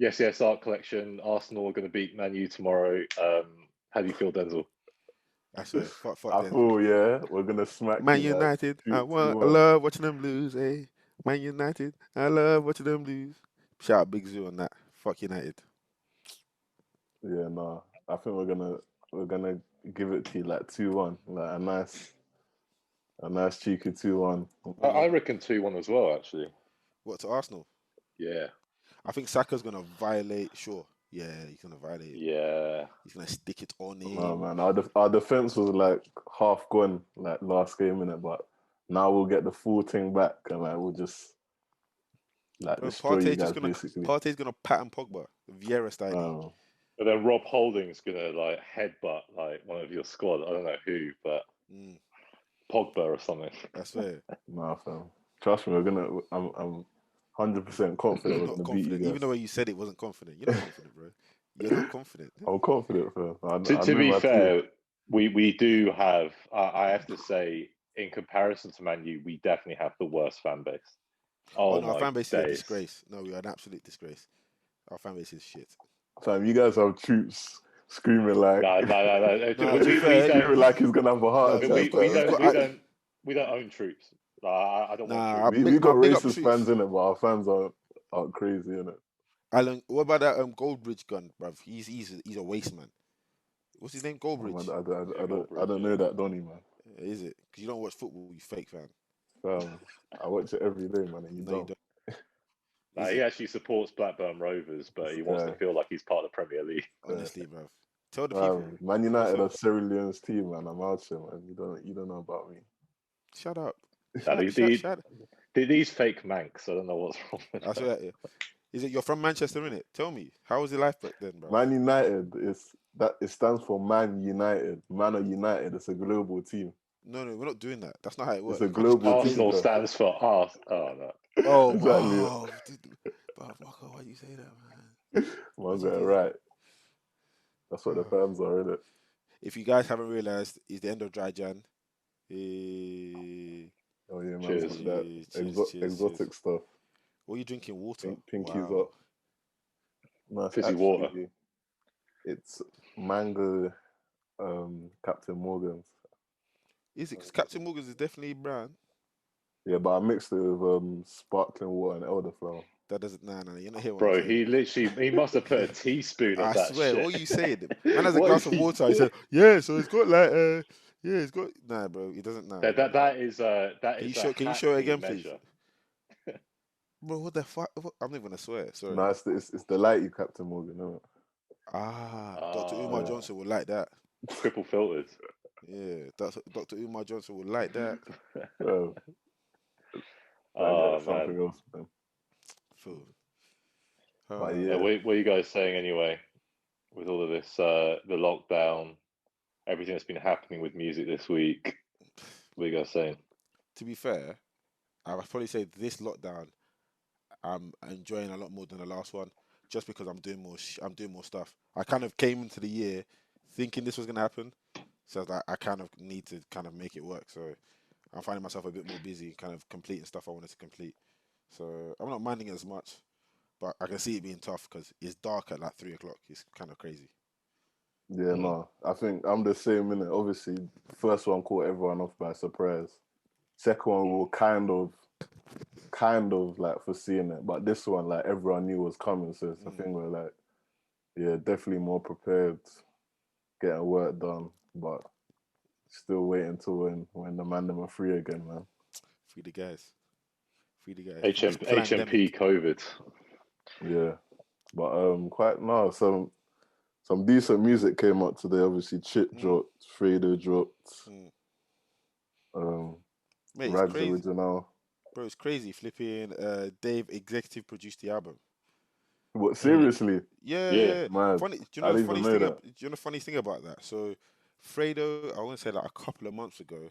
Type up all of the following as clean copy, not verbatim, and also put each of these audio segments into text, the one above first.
yes, art collection. Arsenal are going to beat Man U tomorrow. How do you feel, Denzel? I swear, fuck I them. feel, yeah, we're going to smack Man you like United, I 2-1. love watching them lose, eh? Man United, I love watching them lose. Shout out Big Zoo on that. Fuck United. Yeah, no. I think we're gonna give it to you like 2-1. Like a nice cheeky 2-1. I reckon 2-1 as well. Actually, What, to Arsenal? yeah, I think Saka's gonna violate. Sure, yeah, he's gonna violate. yeah. He's gonna stick it on No, him. man. Our defense was like half gone like last game, innit? But now we'll get the full thing back and like we'll just like Bro, destroy you guys basically. Partey's gonna pattern Pogba, Vieira style. Um, But then Rob Holding's gonna like headbutt like one of your squad. I don't know who, but Pogba or something. I swear. nah, fam. Trust me, I'm 100% confident we're Not gonna beat you confident. guys. Even the way you said it wasn't confident. You're not confident, bro. You're not confident. I'm confident, fam. I To know be my fair, team. we do have. I have to say, in comparison to Man U, we definitely have the worst fan base. Oh, Oh no, our my fan base is a days! disgrace. No, we are an absolute disgrace. Our fan base is shit. Fam, you guys have troops screaming like No. No, to be We fair, don't. like he's gonna have a heart no, attack. We don't own troops. I don't want Nah, troops. We got big up racist troops. fans in it, but our fans aren't crazy in it. Alan, what about that Goldbridge gun, bruv? He's a waste man. What's his name? I Goldbridge. don't know that Donny, man. Is it? Because you don't watch football, you fake fan. I watch it every day, man. And you No, you don't. He actually supports Blackburn Rovers, but he wants to feel like he's part of the Premier League. Honestly, bruv. Tell the people. Man United are Sierra Leone's team, man. I'm out here, man. You don't know about me. Shut up. These fake mancs. I don't know what's wrong with I swear. Is it you're from Manchester, innit? Tell me, how was your life back then, bro? Man United it stands for Man United. Man of United. It's a global team. No, we're not doing that. That's not how it works. It's a global team. Arsenal stands for Ars. Oh no. Oh exactly. wow, Marco, why do you say that, man? Man's right. That's what the fans are, innit? If you guys haven't realised, it's the end of dry Jan. Oh yeah, man. Cheers. That exotic stuff. What are you drinking? Water? Pinkies up. No, fizzy water. It's mango Captain Morgan's. Is it? Because Captain Morgan's is definitely brown. Yeah, but I mixed it with sparkling water and elderflower. That doesn't. Nah, you're not here. Bro, he must have put a teaspoon of that swear, shit. what are you saying? Man has a glass of water. He said, "Yeah, so it's got like, it's got." Nah, bro, he doesn't know. That is. Can you show it again, please? Bro, what the fuck? I'm not gonna swear. Sorry. No, it's the lighty Captain Morgan, isn't it? Dr. Umar Johnson would like that. Triple filtered. Yeah, Dr. Umar Johnson would like that. Something else, man. What are you guys saying anyway? With all of this, the lockdown, everything that's been happening with music this week, what are you guys saying? To be fair, I would probably say this lockdown, I'm enjoying a lot more than the last one, just because I'm doing more stuff. I kind of came into the year thinking this was gonna happen, so I kind of need to kind of make it work. So I'm finding myself a bit more busy, kind of completing stuff I wanted to complete. So I'm not minding it as much, but I can see it being tough because it's dark at like 3 o'clock. It's kind of crazy. Yeah, no, I think I'm the same in it. Obviously, first one caught everyone off by surprise. Second one, we were kind of like foreseeing it, but this one, like everyone knew was coming. So it's a thing where, like, yeah, definitely more prepared, getting work done, but still waiting till when the man them are free again, man. Free the guys. HMP COVID. Yeah, but some decent music came out today. Obviously, Chit dropped, Fredo dropped, Mate, Rags Original. Bro, it's crazy. Flipping Dave executive produced the album. What, seriously? Yeah. Man, funny. Do you know the funny thing about that? So, Fredo, I want to say like a couple of months ago.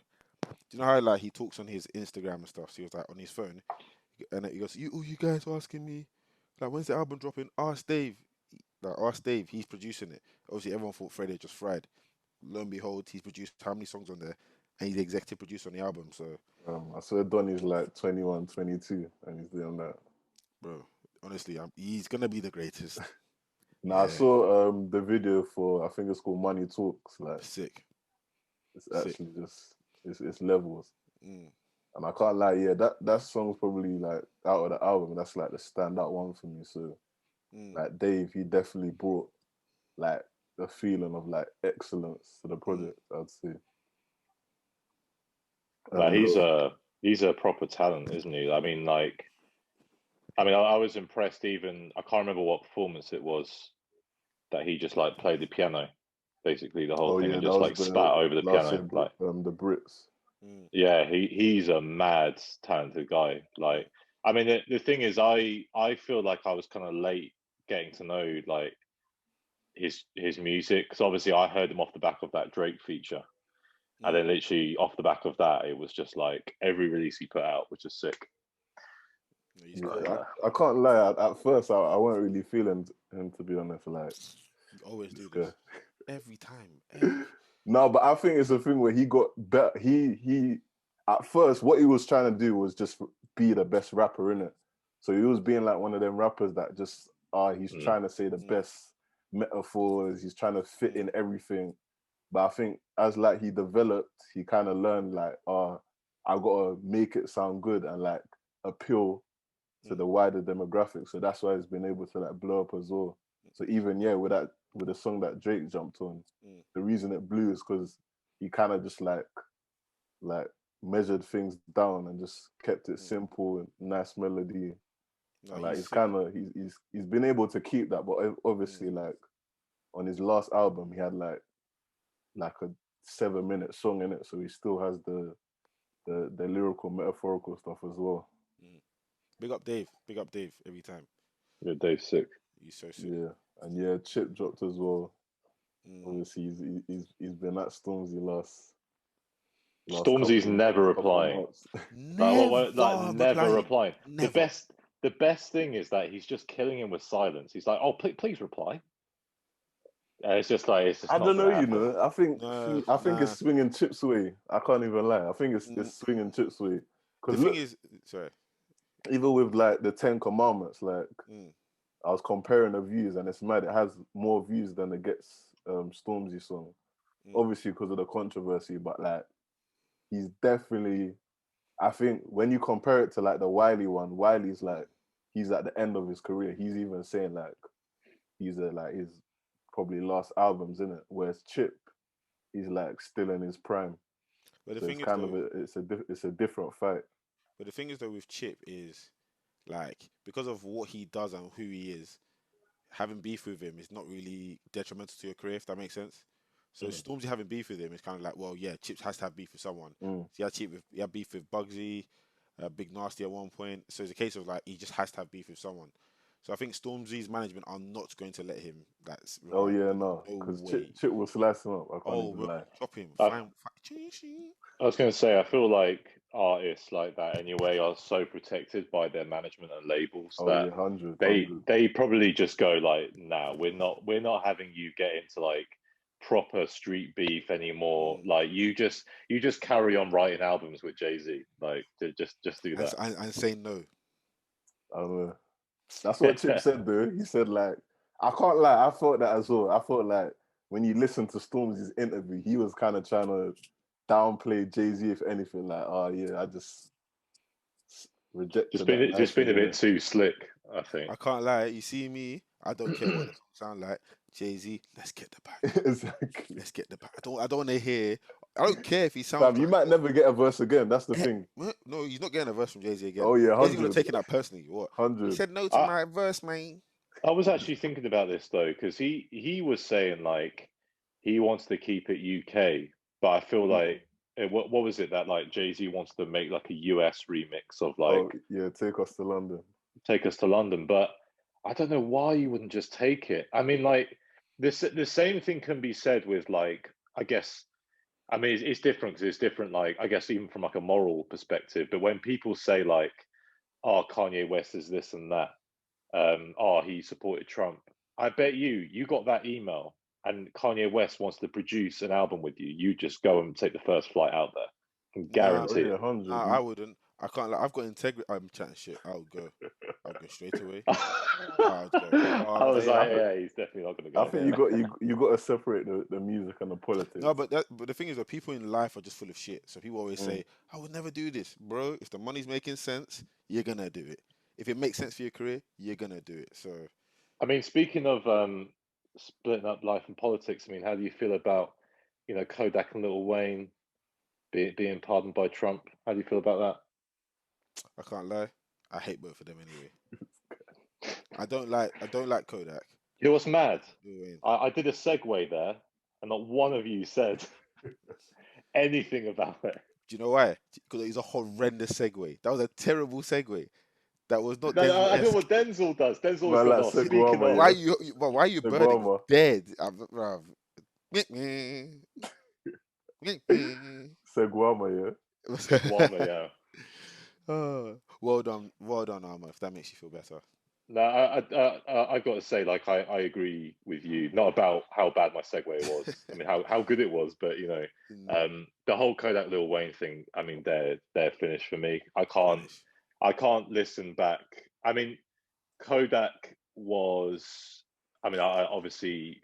Do you know how like he talks on his Instagram and stuff? So he was like on his phone, and he goes, "You guys asking me, like, when's the album dropping? Ask Dave." Ask Dave. He's producing it. Obviously, everyone thought Fredo just fried. Lo and behold, he's produced how many songs on there, and he's the executive producer on the album. So, I swear Donny's like 21, 22, and he's doing that. Bro, Honestly, he's gonna be the greatest. Now I Yeah. saw the video for, I think it's called Money Talks. Like Sick. it's Sick. actually just it's levels. Mm. And I can't lie, yeah, that song's probably like out of the album, that's like the standout one for me. So Mm. like Dave, he definitely brought like a feeling of like excellence to the project, I'd say. No, And he's a proper talent, isn't he? I mean, like, I was impressed. Even I can't remember what performance it was that he just like played the piano, basically the whole oh thing, yeah, and that just was like the spat over the last piano. year Like, the Brits. Mm. yeah, he's a mad talented guy. Like, I mean, the thing is, I feel like I was kind of late getting to know like his music because obviously I heard him off the back of that Drake feature, and Mm. then literally off the back of that, it was just like every release he put out, which is sick. No, he's Yeah, cold. I can't lie. At first, I wasn't really feeling him, to be honest. Like You always this do guy. this every time. Every. No, but I think it's a thing where he got better. He at first what he was trying to do was just be the best rapper in it. So he was being like one of them rappers that just he's Mm. trying to say the Mm. best metaphors. He's trying to fit Mm. in everything. But I think as like he developed, he kind of learned like I gotta make it sound good and like appeal to the wider demographic. So that's why he's been able to like blow up as well. So even with the song that Drake jumped on, Mm. the reason it blew is because he kind of just like measured things down and just kept it Mm. simple and nice melody. No, And like he's he's sick. kind of he's been able to keep that, but Mm. obviously like on his last album he had like a 7 minute song in it, so he still has the lyrical metaphorical stuff as well. Mm. Big up Dave. Big up Dave every time. Yeah, Dave's sick. He's so sick. Yeah, and yeah, Chip dropped as well. Mm. Obviously, he's been at Stormzy last Stormzy's never couple of replying. months. Like what? Like Never never replying. replying. Never. The best thing is that he's just killing him with silence. He's like, "Oh, please reply." And it's just like it's just I not don't know, gonna you happen. know. No, I think nah. it's swinging Chip's way. I can't even lie. I think Mm. it's swinging Chip's way. The Because thing look, is, sorry. even with like the Ten Commandments, like Mm. I was comparing the views, and it's mad. It has more views than it gets Stormzy song. Mm. Obviously because of the controversy, but like he's definitely. I think when you compare it to like the Wiley one, Wiley's like he's at the end of his career. He's even saying like he's like his probably last albums in it. Whereas Chip, he's like still in his prime. But the So it's thing is kind of though, it's a different fight. but the thing is though with Chip is like because of what he does and who he is, having beef with him is not really detrimental to your career, if that makes sense. So Mm. Stormzy having beef with him is kind of like, well, yeah, Chips has to have beef with someone. Mm. So he had beef with Bugsy, Big Nasty at one point. So it's a case of like he just has to have beef with someone. So I think Stormzy's management are not going to let him. That's Oh reply. yeah, no, No because way. Chip will slice him up. I can't Oh, even we'll lie. chop him. I, Fine. I was gonna say I feel like artists like that anyway are so protected by their management and labels Oh that yeah, 100, they 100. they probably just go like, "Nah, we're not having you get into like proper street beef anymore. Mm. Like you just carry on writing albums with Jay-Z. Like just do that." And say no. I don't know. That's what Chip said though. He said like, I can't lie. I thought that as well. I thought like when you listen to Stormzy's interview, he was kind of trying to downplay Jay Z, if anything. Like, oh yeah, I just rejected that Just nicely, been a bit innit? too slick, I think. I can't lie. You see me, I don't care what the song sound like. Jay-Z, let's get the bag. Exactly. Let's get the bag. I don't want to hear. I don't care if he sounds Fam, you like. might never get a verse again. That's the thing. No, he's not getting a verse from Jay Z again. Oh yeah, Jay Z would have 100, taken that personally. What? He 100. said no to I my verse, man. I was actually thinking about this though, because he was saying like he wants to keep it UK, but I feel Mm. like what was it that like Jay-Z wants to make like a US remix of like Oh yeah, take us to London. Take Us to London, but I don't know why you wouldn't just take it. I mean, like the same thing can be said with like I guess I mean it's different because it's different. Like I guess even from like a moral perspective, but when people say like, "Oh, Kanye West is this and that," oh, he supported Trump. I bet you got that email and Kanye West wants to produce an album with you. You just go and take the first flight out there. I can Nah, Oh guarantee yeah, it. 100. nah, I wouldn't. I can't. Like, I've got integrity. I'm chatting shit. I'll go. Go straight away. I I'd go all was day. like, yeah, he's definitely not going to I go think here. you got to separate the music and the politics. No, but the thing is that people in life are just full of shit. So people always Mm. say, "I would never do this, bro." If the money's making sense, you're gonna do it. If it makes sense for your career, you're gonna do it. So I mean, speaking of splitting up life and politics, I mean, how do you feel about, Kodak and Lil Wayne being pardoned by Trump? How do you feel about I can't lie, I hate both of them anyway. I don't like Kodak. You know what's mad? Lil Wayne. I did a segue there, and not one of you said anything about it. Do you know why? Because it's a horrendous segue. That was a terrible segue. That was not No, I know Denzel-esque. what Denzel does. Denzel always Man, goes, like "Oh, speaking Seguama, of." Why yeah. why are you burning? Seguama. Dead. Bruv. Seguama, yeah. Guama, yeah. Oh, well done, Arma. If that makes you feel better. No, I got to say, like, I agree with you. Not about how bad my segue was. I mean, how good it was, but Mm, the whole Kodak Lil Wayne thing. I mean, they're finished for me. finish. I can't listen back. I mean, Kodak was. I mean, obviously,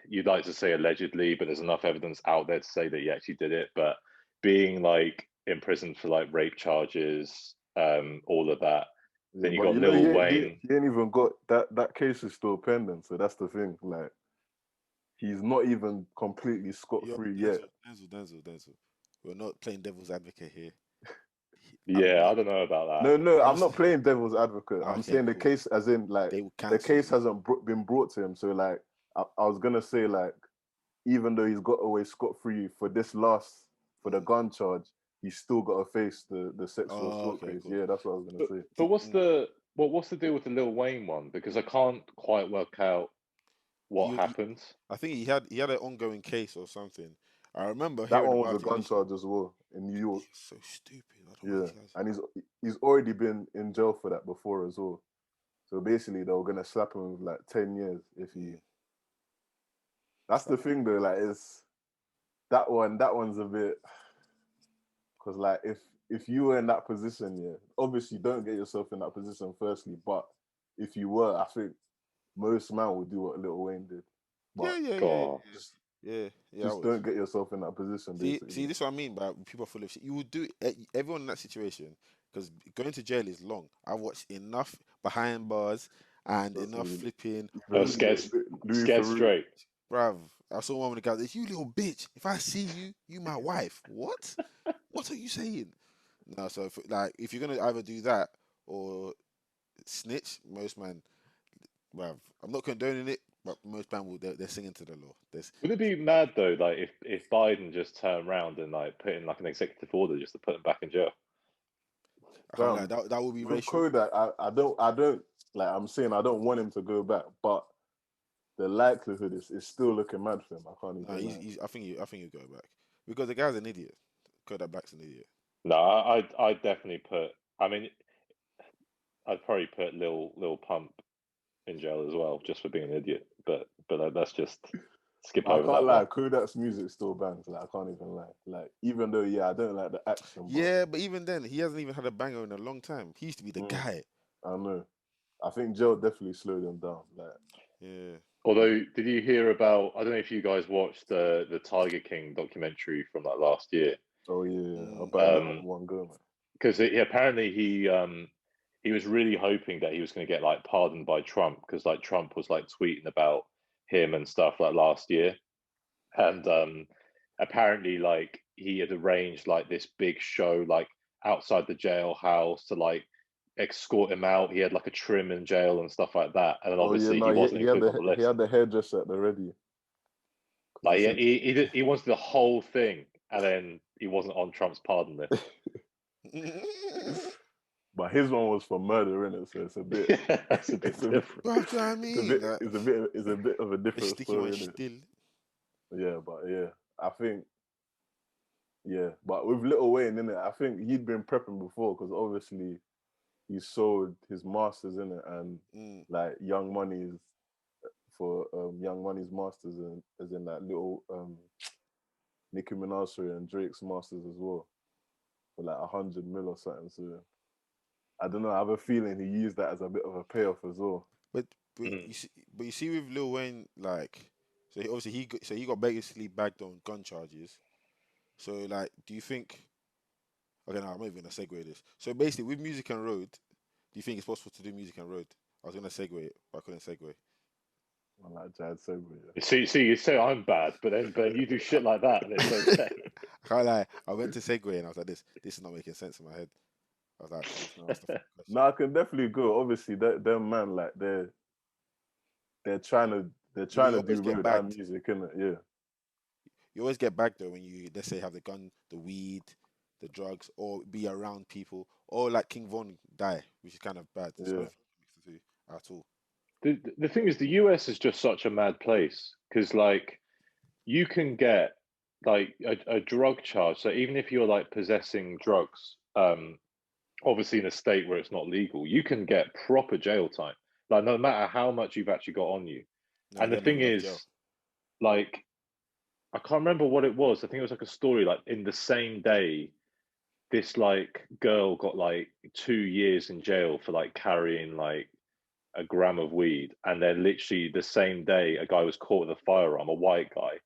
you'd like to say allegedly, but there's enough evidence out there to say that he actually did it. But being like imprisoned for like rape charges, all of that. Yeah, Then you but got you know, Lil Wayne. he ain't even got that case is still pending. So that's the thing. Like, he's not even completely scot Yo, free yet. Denzel. We're not playing devil's advocate here. Yeah, I don't know about that. No, I'm Honest- not playing devil's advocate. I'm Okay, saying the cool. case, as in like They will the cancel case you. hasn't been brought to him. So like, I was gonna say like, even though he's got away scot free for the gun charge, he's still got to face the sexual Oh, assault okay, case. cool. Yeah, that's what I was gonna say. But what's the deal with the Lil Wayne one? Because I can't quite work out what He, happened. I think he had an ongoing case or something. I remember That hearing one was about a it gun initially. charge as well in New York. It's so stupid. I don't know Yeah, why he has. and he's already been in jail for that before as well. So basically, they were gonna slap him with like 10 years if he. Mm. That's the thing though. Like, it's that one. That one's a bit because like if you were in that position, yeah, obviously don't get yourself in that position firstly. But if you were, I think most man would do what Lil Wayne did. But God. Yeah. I just would. don't get yourself in that position, basically. See, this is what I mean by people are full of shit. You would do everyone in that situation because going to jail is long. I've watched enough behind bars and Trust enough me, flipping. I was Louis, Louis scared Theroux. straight. Bruv, I saw one with the guy. This you little bitch. If I see you, you my wife. What? What are you saying? No, so if you're gonna either do that or snitch, most man, bruv, I'm not condoning it, but most man will they're singing to the law. Would it be mad though, like if Biden just turned around and like put in like an executive order just to put him back in jail? I can't lie, that would be With racial. Kodak, I don't like. I'm saying I don't want him to go back, but the likelihood is still looking mad for him. I can't No, even lie. I think you go back because the guy's an idiot. Kodak Black's an idiot. No, I definitely put. I mean, I'd probably put Lil Pump in jail as well just for being an idiot. But let's just skip I over can't that lie. one. Kodak's music still bangs. Like, I can't even lie. Like, even though I don't like the action. Yeah, but even then, he hasn't even had a banger in a long time. He used to be the guy. I know. I think jail definitely slowed him down. Like, Yeah. Although, did you hear about? I don't know if you guys watched the Tiger King documentary from like last year. oh yeah, I Mm. bet that was one go, man. Because apparently he was really hoping that he was going to get like pardoned by Trump because like Trump was like tweeting about him and stuff like last year, and apparently like he had arranged like this big show like outside the jailhouse to like escort him out. He had like a trim in jail and stuff like that, and then Oh yeah, obviously no, he wasn't included on the he list. had the hairdresser at the ready. Like He said, he wanted the whole thing, and then he wasn't on Trump's pardon list. but his one was for murder, innit? So it's a bit, Yeah, that's a bit different. Bro, do you know what I mean? it's a bit of a The different sticky one story, innit? still. Yeah, but yeah, I think but with Lil Wayne, innit, I think he'd been prepping before because obviously he sold his masters in it and like Young Money's for Young Money's masters and as in that little Nicki Minaj and Drake's masters as well for like 100 mil or something. So I don't know. I have a feeling he used that as a bit of a payoff as well. But Mm. you see with Lil Wayne, like, so obviously he got basically bagged on gun charges. So like, do you think? Okay, no, I'm not even gonna segue this. So basically, with music and road, do you think it's possible to do music and road? I was gonna segue it, but I couldn't segue. I like Jad Sober. See, you say I'm bad, but you do shit like that, and it's okay. I can't lie. I went to segue and I was like, this is not making sense in my head. I was like, I'm just gonna ask the fucking question. No, I can definitely go. Obviously, them man like they're trying to You know, you do always get road and bagged. music, innit? Yeah. You always get bagged though when you, let's say, have the gun, the weed, the drugs, or be around people, or like King Von die, which is kind of bad. So I Yeah. don't think it mix the two at all. The thing is, the US is just such a mad place because like you can get like a drug charge. So even if you're like possessing drugs, obviously in a state where it's not legal, you can get proper jail time. Like no matter how much you've actually got on you. No, And the yeah, man, thing love jail. is, like I can't remember what it was. I think it was like a story. Like in the same day, this like girl got like 2 years in jail for like carrying like a gram of weed, and then literally the same day, a guy was caught with a firearm, a white guy.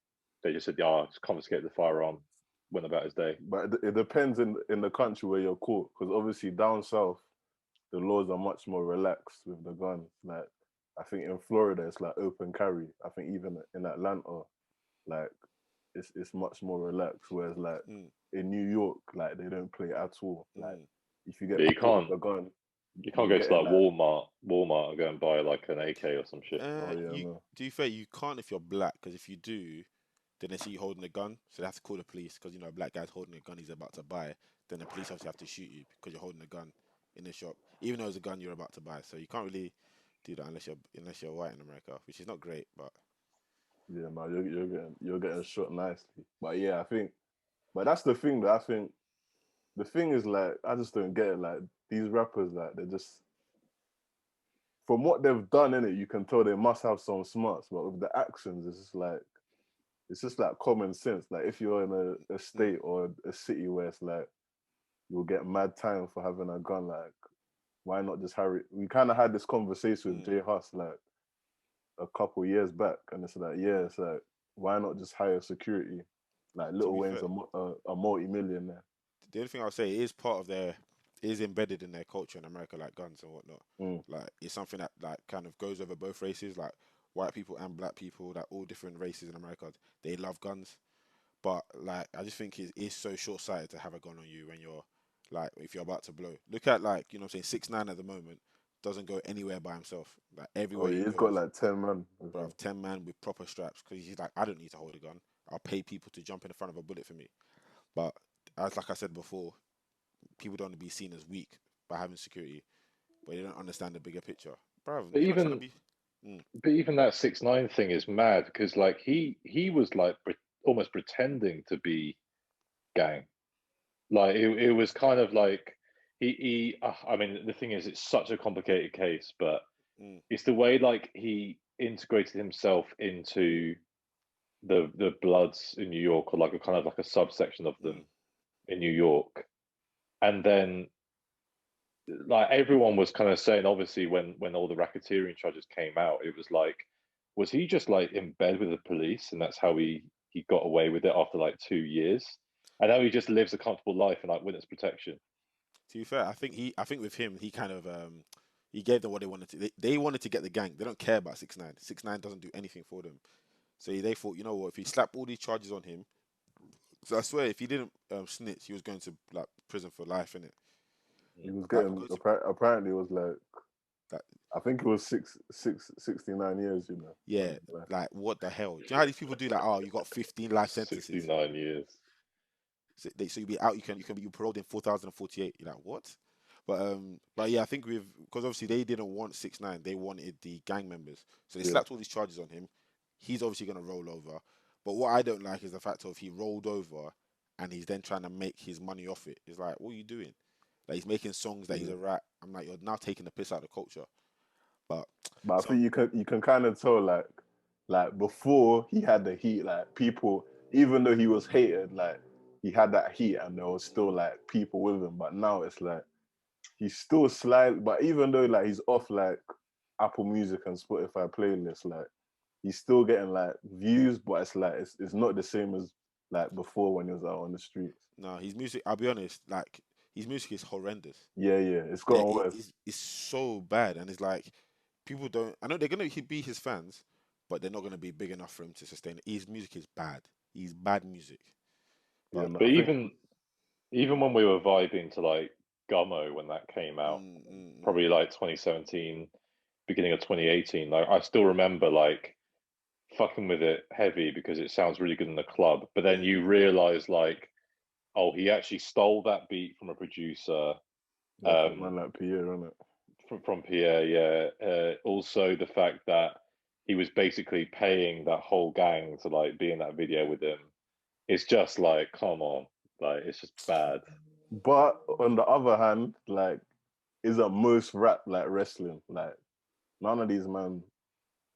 They just said, "Yeah, just confiscate the firearm." Went about his day. But it depends in the country where you're caught, because obviously down south the laws are much more relaxed with the guns. Like I think in Florida it's like open carry. I think even in Atlanta, like it's much more relaxed. Whereas like Mm, in New York, like they don't play at all. Like mm. if you Yeah, get caught with a gun, you can't you're go to getting like like, Walmart and go and buy like an AK or some shit. oh yeah, You no, to be fair, you can't if you're black, because if you do, then they see you holding a gun, so they have to call the police because you know a black guy's holding a gun he's about to buy. Then the police obviously have to shoot you because you're holding a gun in the shop, even though it's a gun you're about to buy. So you can't really do that unless you're white in America, which is not great. But yeah, no, you're getting shot nicely. But yeah, I think, but that's the thing that I think. The thing is like I just don't get it. Like these rappers, like they're just from what they've done in it, you can tell they must have some smarts. But with the actions, it's just like common sense. Like if you're in a mm, state or a city where it's like you'll get mad time for having a gun, like why not just hurry? We kind of had this conversation with mm, Jay Huss like a couple years back, and it's like, yeah, it's like why not just hire security? Like to Lil be Wayne's fair, a multi-millionaire. the only thing I'll say is part of their is embedded in their culture in America, like guns and whatnot. Mm. Like it's something that like kind of goes over both races, like white people and black people, like all different races in America. They love guns, but like I just think it is so short sighted to have a gun on you when you're like if you're about to blow. Look at like you know what I'm saying 6ix9ine at the moment doesn't go anywhere by himself. Like Oh, everywhere he yeah, he's got goes, like 10 men with bro, him. 10 man with proper straps because he's like I don't need to hold a gun. I'll pay people to jump in the front of a bullet for me. But as like I said before, people don't want to be seen as weak by having security, but they don't understand the bigger picture. Bro, But you're not trying to even be. Mm, but even that 6ix9ine thing is mad because like he was like almost pretending to be gang. Like it was kind of like I mean, the thing is, it's such a complicated case, but mm, it's the way like he integrated himself into the Bloods in New York, or like a kind of like a subsection of them mm. in New York, and then like everyone was kind of saying, obviously, when all the racketeering charges came out, it was like, was he just like in bed with the police, and that's how he got away with it after like 2 years, and now he just lives a comfortable life in like witness protection. To be fair, I think with him, he kind of he gave them what they wanted to. They wanted to get the gang. They don't care about 6ix9ine. 6ix9ine doesn't do anything for them. So they thought, you know what, if he slapped all these charges on him, so I swear, if he didn't snitch, he was going to like prison for life, innit? He was Like getting because apparently it was like that, I think it was 69 years. You know, yeah, like what the hell? Do you know how these people do that? Oh, you got 15 life sentences. 69 years. So you be out. You can be paroled in 4048. You're like what? But yeah, I think with because obviously they didn't want 6ix9ine. They wanted the gang members. So they yeah, slapped all these charges on him. He's obviously gonna roll over. But what I don't like is the fact of he rolled over and he's then trying to make his money off it. It's like, what are you doing? Like he's making songs that he's yeah. a rat. I'm like, you're now taking the piss out of the culture. But But I so think you can kind of tell like before he had the heat, like people, even though he was hated, like he had that heat, and there was still mm, like people with him. But now it's like he's still slightly, but even though like he's off like Apple Music and Spotify playlists, like he's still getting like views, but it's like it's not the same as like before when he was out on the streets. No, his music. I'll be honest. Like his music is horrendous. Yeah, it's gotten worse. It's so bad, and it's like people don't. I know they're gonna be his fans, but they're not gonna be big enough for him to sustain it. His music is bad. He's bad music. Yeah, But no, But I think even when we were vibing to like Gummo when that came out, mm, mm, mm. probably like 2017, beginning of 2018, like I still remember like fucking with it heavy because it sounds really good in the club. But then you realize like, oh, he actually stole that beat from a producer, yeah, from man like Pierre, innit? from Pierre. Yeah. Also the fact that he was basically paying that whole gang to like be in that video with him. It's just like, come on, like it's just bad. But on the other hand, like, isn't most rap like wrestling? Like, none of these men.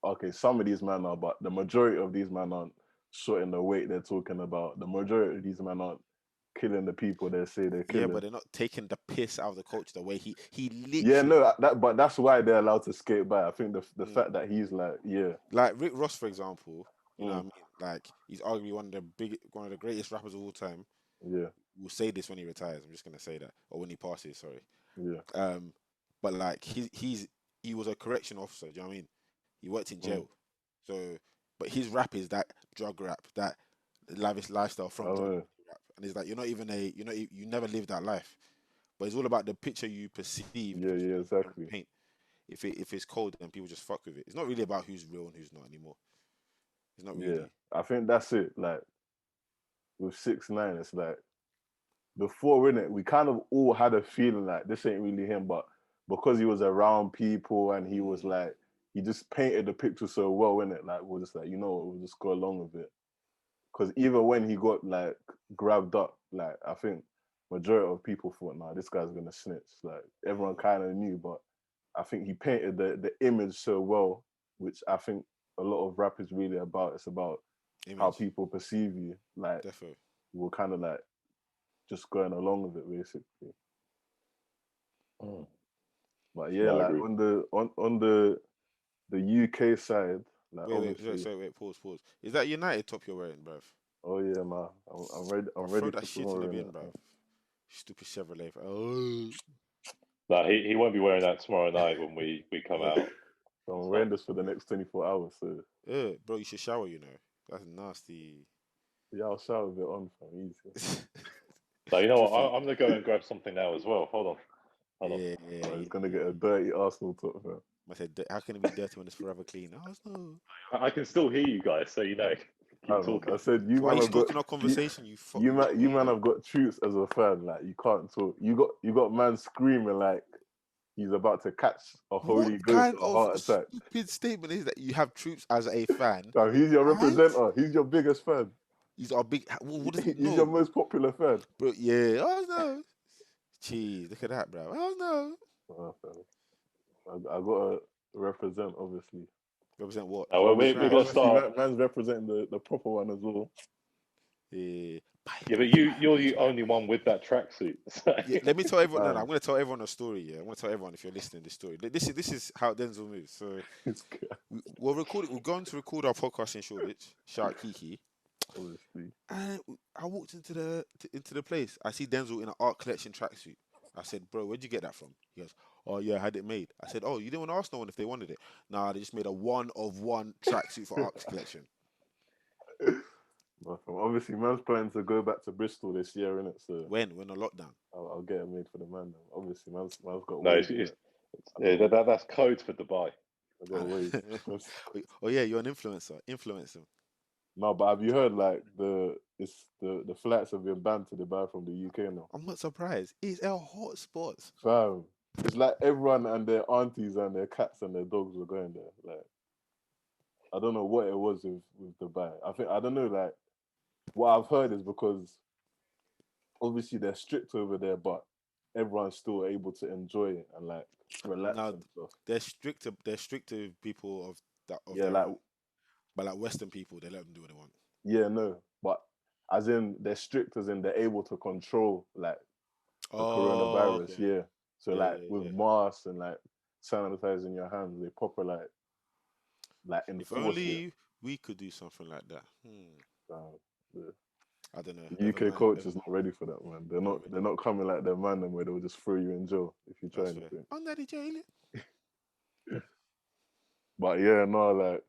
Okay, some of these men are, but the majority of these men aren't short in the weight they're talking about. The majority of these men aren't killing the people they say they're Yeah, killing. but they're not taking the piss out of the culture the way he Yeah, literally no, but that's why they're allowed to skate by. I think the fact that he's like, yeah, like Rick Ross, for example. You know what I mm, mean? Like he's arguably one of the greatest rappers of all time. yeah, We'll say this when he retires. I'm just gonna say that, or when he passes. Sorry. yeah, Um, but like he was a correction officer. Do you know what I mean? He worked in mm. jail. So, but his rap is that drug rap, that lavish lifestyle from drug Oh, rap, and it's like you never lived that life. But it's all about the picture you perceived, yeah, which yeah, you exactly. paint. If it's cold, then people just fuck with it. It's not really about who's real and who's not anymore. It's not Yeah, really. I think that's it. Like with 6ix9ine, it's like before in it, we kind of all had a feeling like this ain't really him, but because he was around people and he was Mm, like, he just painted the picture so well in it. Like we're just like, you know what, we'll just go along with it. Because even when he got like grabbed up, like I think majority of people thought, nah, this guy's gonna snitch. Like everyone kind of knew, but I think he painted the image so well, which I think a lot of rap is really about. It's about how image, people perceive you. Like defo. we're kind of like just going along with it basically. Mm. But yeah, No, I like agree. on the UK side, like obviously, Wait, pause. Is that United top you're wearing, bruv? oh yeah, man, I'm ready. I'm Bro, ready throw for that shit in the tomorrow. bin, Innit? bruv. Stupid Chevrolet. Oh, No, he won't be wearing that tomorrow night when we come out. So I'm It's wearing not. this for the next 24 hours. So bro, you should shower. You know that's nasty. yeah, I'll shower with it on fam, easy. No, you know what? Tiffy. I'm gonna go and grab something now as well. Hold on. Yeah. He's gonna get a dirty Arsenal top, fam. I said, how can it be dirty when it's forever clean? Oh no. I can still hear you guys, so you know. Keep I talking. said you So why are man you have got stalking our you, conversation? You fuck. you man have got troops as a fan. Like you can't talk. You got man screaming like he's about to catch a What holy ghost kind or a of heart attack. stupid statement is that? You have troops as a fan, Now he's your and representative. He's your biggest fan. he's our big. What does it? He's your No, most popular fan. but yeah. Oh no. Jeez, look at that, bro. Oh no. Fam. I gotta represent, obviously. Represent what? Now Whose we're gonna fans? Obviously, start. man's representing the proper one as well. Yeah. Yeah, but you're the only one with that tracksuit. So. Yeah, let me tell everyone. No, Man, I'm going to tell everyone a story. Yeah, I'm going to tell everyone if you're listening this story. This is how Denzel moves. So it's good, we'll record it. We're going to record our podcast in Shoreditch. Shout out Kiki. obviously. And I walked into the place. I see Denzel in an art collection tracksuit. I said, "Bro, where'd you get that from?" He goes, "Oh yeah, I had it made." I said, "Oh, you didn't want to ask no one if they wanted it?" Nah, they just made a one of one tracksuit for art collection. But obviously, man's planning to go back to Bristol this year, innit? So When a lockdown. I'll get it made for the man. Then. Obviously, man's got No, ways, innit? yeah, that's code for Dubai. I got ways. Oh yeah, you're an influencer. Influence them. No, but have you heard like the flights have been banned to Dubai from the UK now? I'm not surprised. It's a hot spot. Fam, it's like everyone and their aunties and their cats and their dogs were going there. Like I don't know what it was with Dubai. I don't know. Like what I've heard is because obviously they're strict over there, but everyone's still able to enjoy it and like relax Now and stuff. they're stricter people of Yeah, their like own. But like Western people, they let them do what they want. yeah, no, but as in they're strict as in they're able to control like the Oh, coronavirus. okay. Yeah, So Yeah, like yeah, with yeah. masks and like sanitizer in your hands, they proper like If enforce it. only we could do something like that. The I don't know. UK culture is not ready for that, man. They're Not not. ready. They're not coming like their man them where they'll just throw you in jail if you try That's fair. anything. Under the jail. But yeah, no, like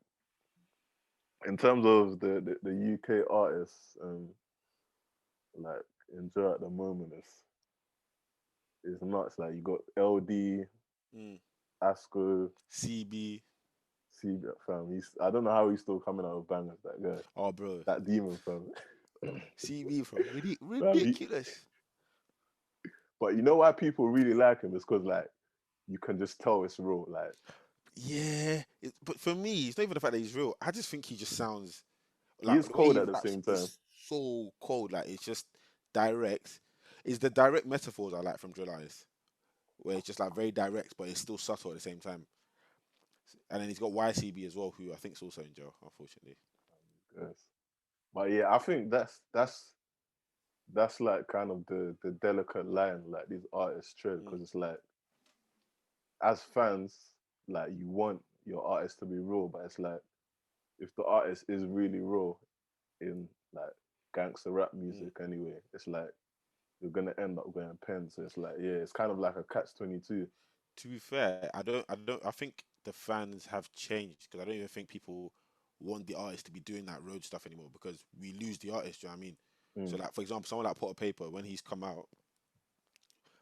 in terms of the UK artists, like enjoy at the moment is nuts. Like you got LD, Mm. Asco, CB. see that fam. I don't know how he's still coming out of bangers. That guy, Oh, bro. that demon fam. CB, bro. Fam, Ridiculous. but you know why people really like him is because like you can just tell it's real. Like Yeah. But for me, it's not even the fact that he's real. I just think he just sounds he like is the way cold he at the raps same time. is so cold. Like it's just direct. It's the direct metaphors I like from drill artists, where it's just like very direct, but it's still subtle at the same time. And then he's got YCB as well, who I think is also in jail, unfortunately. Yes. But yeah, I think that's like kind of the delicate line like these artists tread Mm. because it's like as fans like you want your artist to be real, but it's like if the artist is really real in like gangster rap Mm. music anyway, it's like you're gonna end up going pen. So it's like yeah, it's kind of like a catch 22. To be fair, I think the fans have changed because I don't even think people want the artist to be doing that road stuff anymore because we lose the artist. Do you know what I mean? So, Mm, like for example, someone like Potter Paper, when he's come out,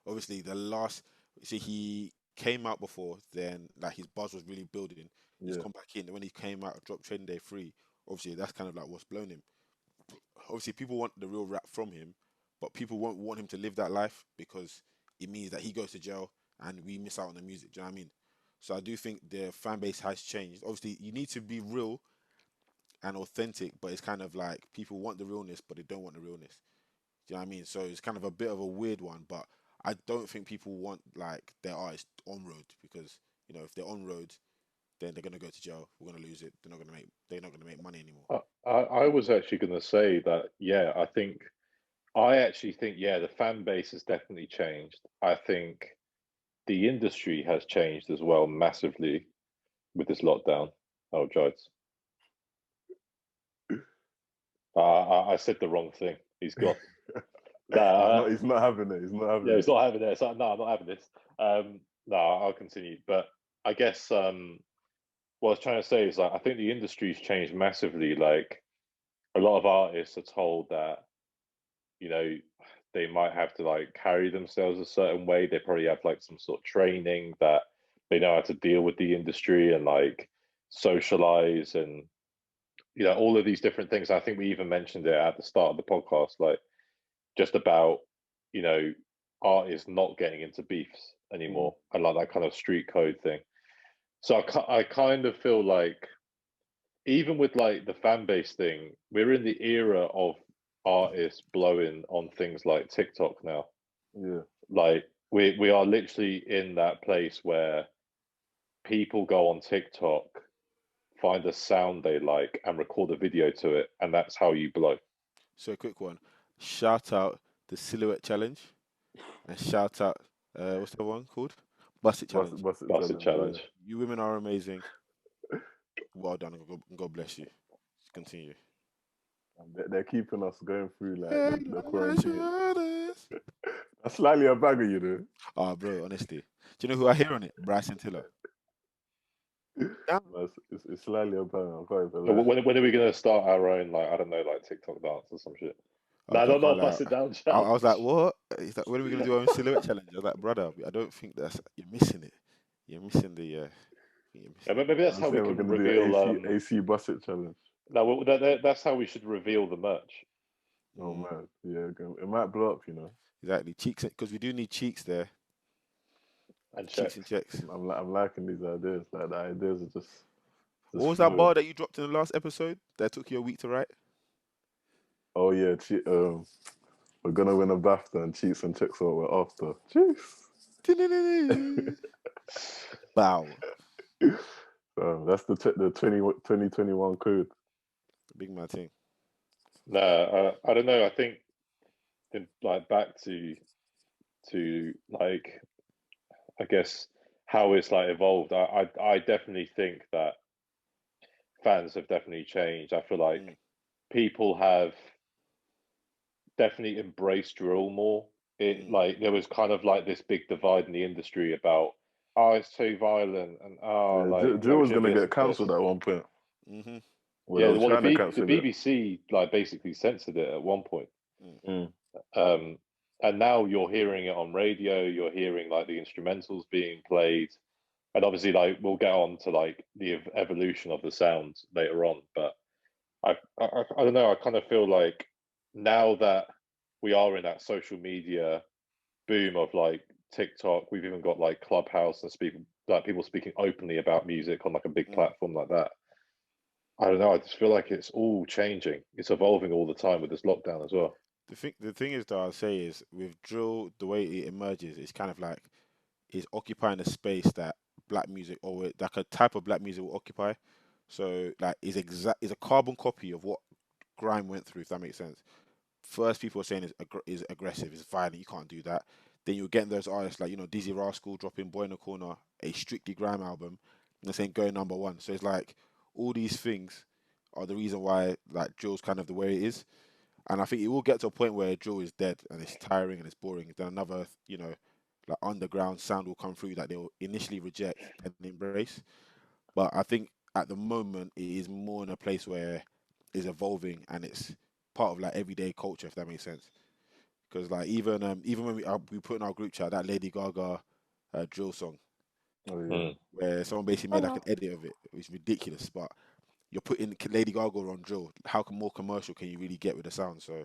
obviously the last, see, he came out before, then like his buzz was really building. He's yeah. come back in, and when he came out, dropped Trading Day 3. Obviously, that's kind of like what's blown him. Obviously, people want the real rap from him, but people won't want him to live that life because it means that he goes to jail and we miss out on the music. Do you know what I mean? So I do think the fan base has changed. Obviously, you need to be real and authentic, but it's kind of like people want the realness, but they don't want the realness. Do you know what I mean? So it's kind of a bit of a weird one, but I don't think people want like their artist on road because if they're on road, then they're gonna go to jail. We're gonna lose it. They're not gonna make money anymore. I was actually going to say that, yeah, I actually think, yeah, the fan base has definitely changed. I think the industry has changed as well massively with this lockdown. Oh, Jodes. I said the wrong thing. He's gone. Nah, He's not having it. He's not yeah, having he's it. not having it. So, no, I'm not having this. No, I'll continue. But I guess what I was trying to say is like I think the industry's changed massively. Like a lot of artists are told that you know they might have to like carry themselves a certain way. They probably have like some sort of training that they know how to deal with the industry and like socialize and all of these different things. I think we even mentioned it at the start of the podcast, like just about you know artists not getting into beefs Mm, anymore and like that kind of street code thing. So I kind of feel like even with like the fan base thing, we're in the era of artists blowing on things like TikTok now. yeah. Like we are literally in that place where people go on TikTok, find a sound they like, and record a video to it, and that's how you blow. So a quick one. Shout out the Silhouette Challenge and shout out what's the one called? Bust It Challenge. Bust it That's a challenge. Yeah. challenge. You women are amazing. Well done, and God bless you. Continue. And they're keeping us going through like Head the on my quarantine. shoulders. That's slightly a bagger, you know. Oh, bro, honestly. Do you know who I hear on it? Bryson Tiller. Damn. But it's slightly a banger. I can't even So lie. when are we gonna start our own like I don't know like TikTok dance or some shit? No, Okay, I no, can't not lie. bust it down I was like, challenge. what? He's like, when are we gonna do our own silhouette challenge? I was like, brother, I don't think you're missing it. You're missing the you're Yeah, missing it. maybe that's I'm how we saying we're can gonna do reveal. AC bust it challenge. No, that's how we should reveal the merch. Oh Mm, man, yeah, it might blow up, you know. exactly. Cheeks because we do need cheeks there. And Cheeks and checks. checks. I'm liking these ideas. Like the ideas are What just was that flowing. bar that you dropped in the last episode that took you a week to write? Oh yeah, we're gonna win a BAFTA and cheats and checks what we're after. Bow. That's the 2021 code. Big man thing. No, I don't know. I think like back to like I guess how it's like evolved. I definitely think that fans have definitely changed. I feel like Mm, people have definitely embraced drill more. It mm, like there was kind of like this big divide in the industry about oh it's too violent and oh Yeah, like Jill we was shouldn't be gonna get listening to this. cancelled at one point. mm-hmm, Well, they Yeah, were well trying to the cancel it. BBC like basically censored it at one point. mm, Mm. Um, and now you're hearing it on radio. You're hearing like the instrumentals being played, and obviously like we'll get on to like the evolution of the sound later on. But I don't know. I kind of feel like now that we are in that social media boom of like TikTok, we've even got like Clubhouse and people speaking openly about music on like a big mm. platform like that. I don't know. I just feel like it's all changing. It's evolving all the time with this lockdown as well. The thing is that I'll say is with drill, the way it emerges, it's kind of like it's occupying a space that black music or like a type of black music will occupy. So like is a carbon copy of what grime went through, if that makes sense. First, people are saying is aggressive, is violent, you can't do that. Then you're getting those artists like Dizzy Rascal dropping Boy in the Corner, a strictly grime album, and they're saying go #1. So it's like all these things are the reason why like drill's kind of the way it is. And I think it will get to a point where drill is dead and it's tiring and it's boring. Then another, like underground sound will come through that they'll initially reject and embrace. But I think at the moment it is more in a place where it's evolving and it's part of like everyday culture, if that makes sense. Because like even when we put in our group chat that Lady Gaga drill song Oh yeah, Mm. where someone basically made like an edit of it, it's ridiculous. But you're putting Lady Gaga on drill. How more commercial can you really get with the sound? So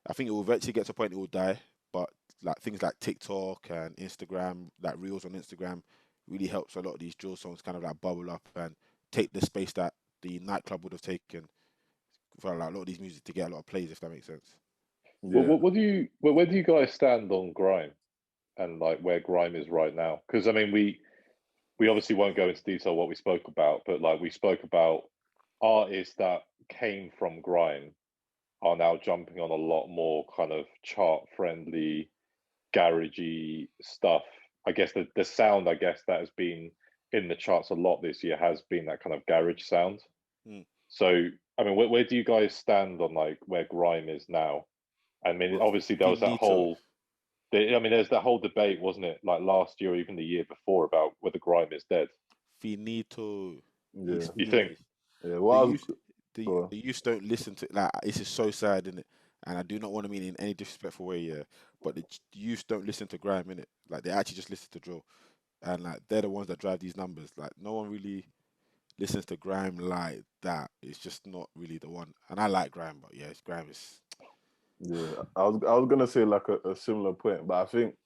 I think it will eventually get to a point it will die, but like things like TikTok and Instagram, like reels on Instagram, really helps a lot of these drill songs kind of like bubble up and take the space that the nightclub would have taken for like a lot of these music to get a lot of plays, if that makes sense. Well, yeah. where do you guys stand on grime and like where grime is right now? Because I mean, we obviously won't go into detail what we spoke about, but like we spoke about artists that came from grime are now jumping on a lot more kind of chart friendly, garagey stuff. I guess the sound I guess that has been in the charts a lot this year has been that kind of garage sound. Mm. So I mean, where do you guys stand on like where grime is now? I mean, But obviously there was that finito, whole. I mean, there's that whole debate, wasn't it? Like last year or even the year before about whether grime is dead. finito, it's Yeah, You think? finished. yeah. The What I was youth, the go on. the youth don't listen to like this is so sad, innit? And I do not want to mean in any disrespectful way, yeah. But the youth don't listen to grime, innit? Like they actually just listen to drill, and like they're the ones that drive these numbers. Like no one really listens to grime like that. It's just not really the one. And I like grime, but yeah, grime is. Yeah, I was gonna say like a similar point, but I think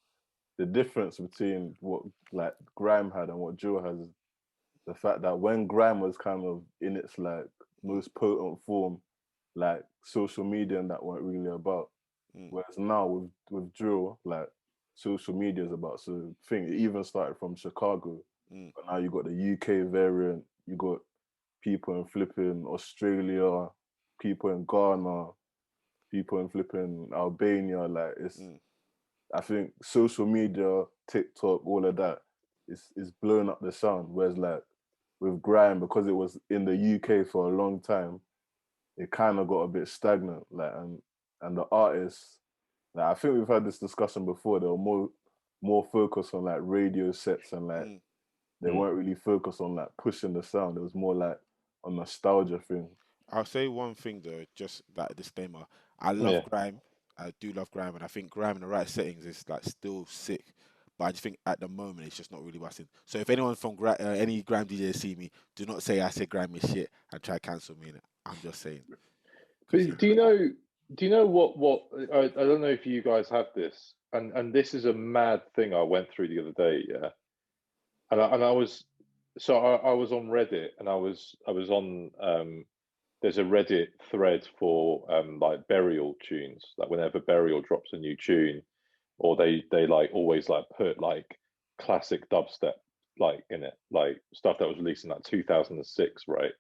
the difference between what like Grime had and what Joe has is the fact that when Grime was kind of in its like Mm, most potent form, like social media and that weren't really about. mm, Whereas now with drill, like social media is about. So I think it even started from Chicago, mm, but now you got the UK variant, you got people in flipping Australia, people in Ghana, people in flipping Albania. Like it's, mm. I think social media, TikTok, all of that is blowing up the sound. Whereas like with grime, because it was in the UK for a long time, it kind of got a bit stagnant. Like and the artists, like I think we've had this discussion before. They were more focused on like radio sets and like Mm. they weren't really focused on like pushing the sound. It was more like a nostalgia thing. I'll say one thing though, just that disclaimer. I love Yeah. grime. I do love grime, and I think grime in the right settings is like still sick. But I just think at the moment it's just not really busting. So if anyone from any grime DJ see me, do not say I said grime is shit and try to cancel me. Innit? I'm just saying because yeah, But do you know what I don't know if you guys have this, and this is a mad thing I went through the other day, yeah. And I was I was on Reddit and I was on there's a Reddit thread for like burial tunes. Like whenever burial drops a new tune, or they like always like put like classic dubstep like in it, like stuff that was released in like 2006, right?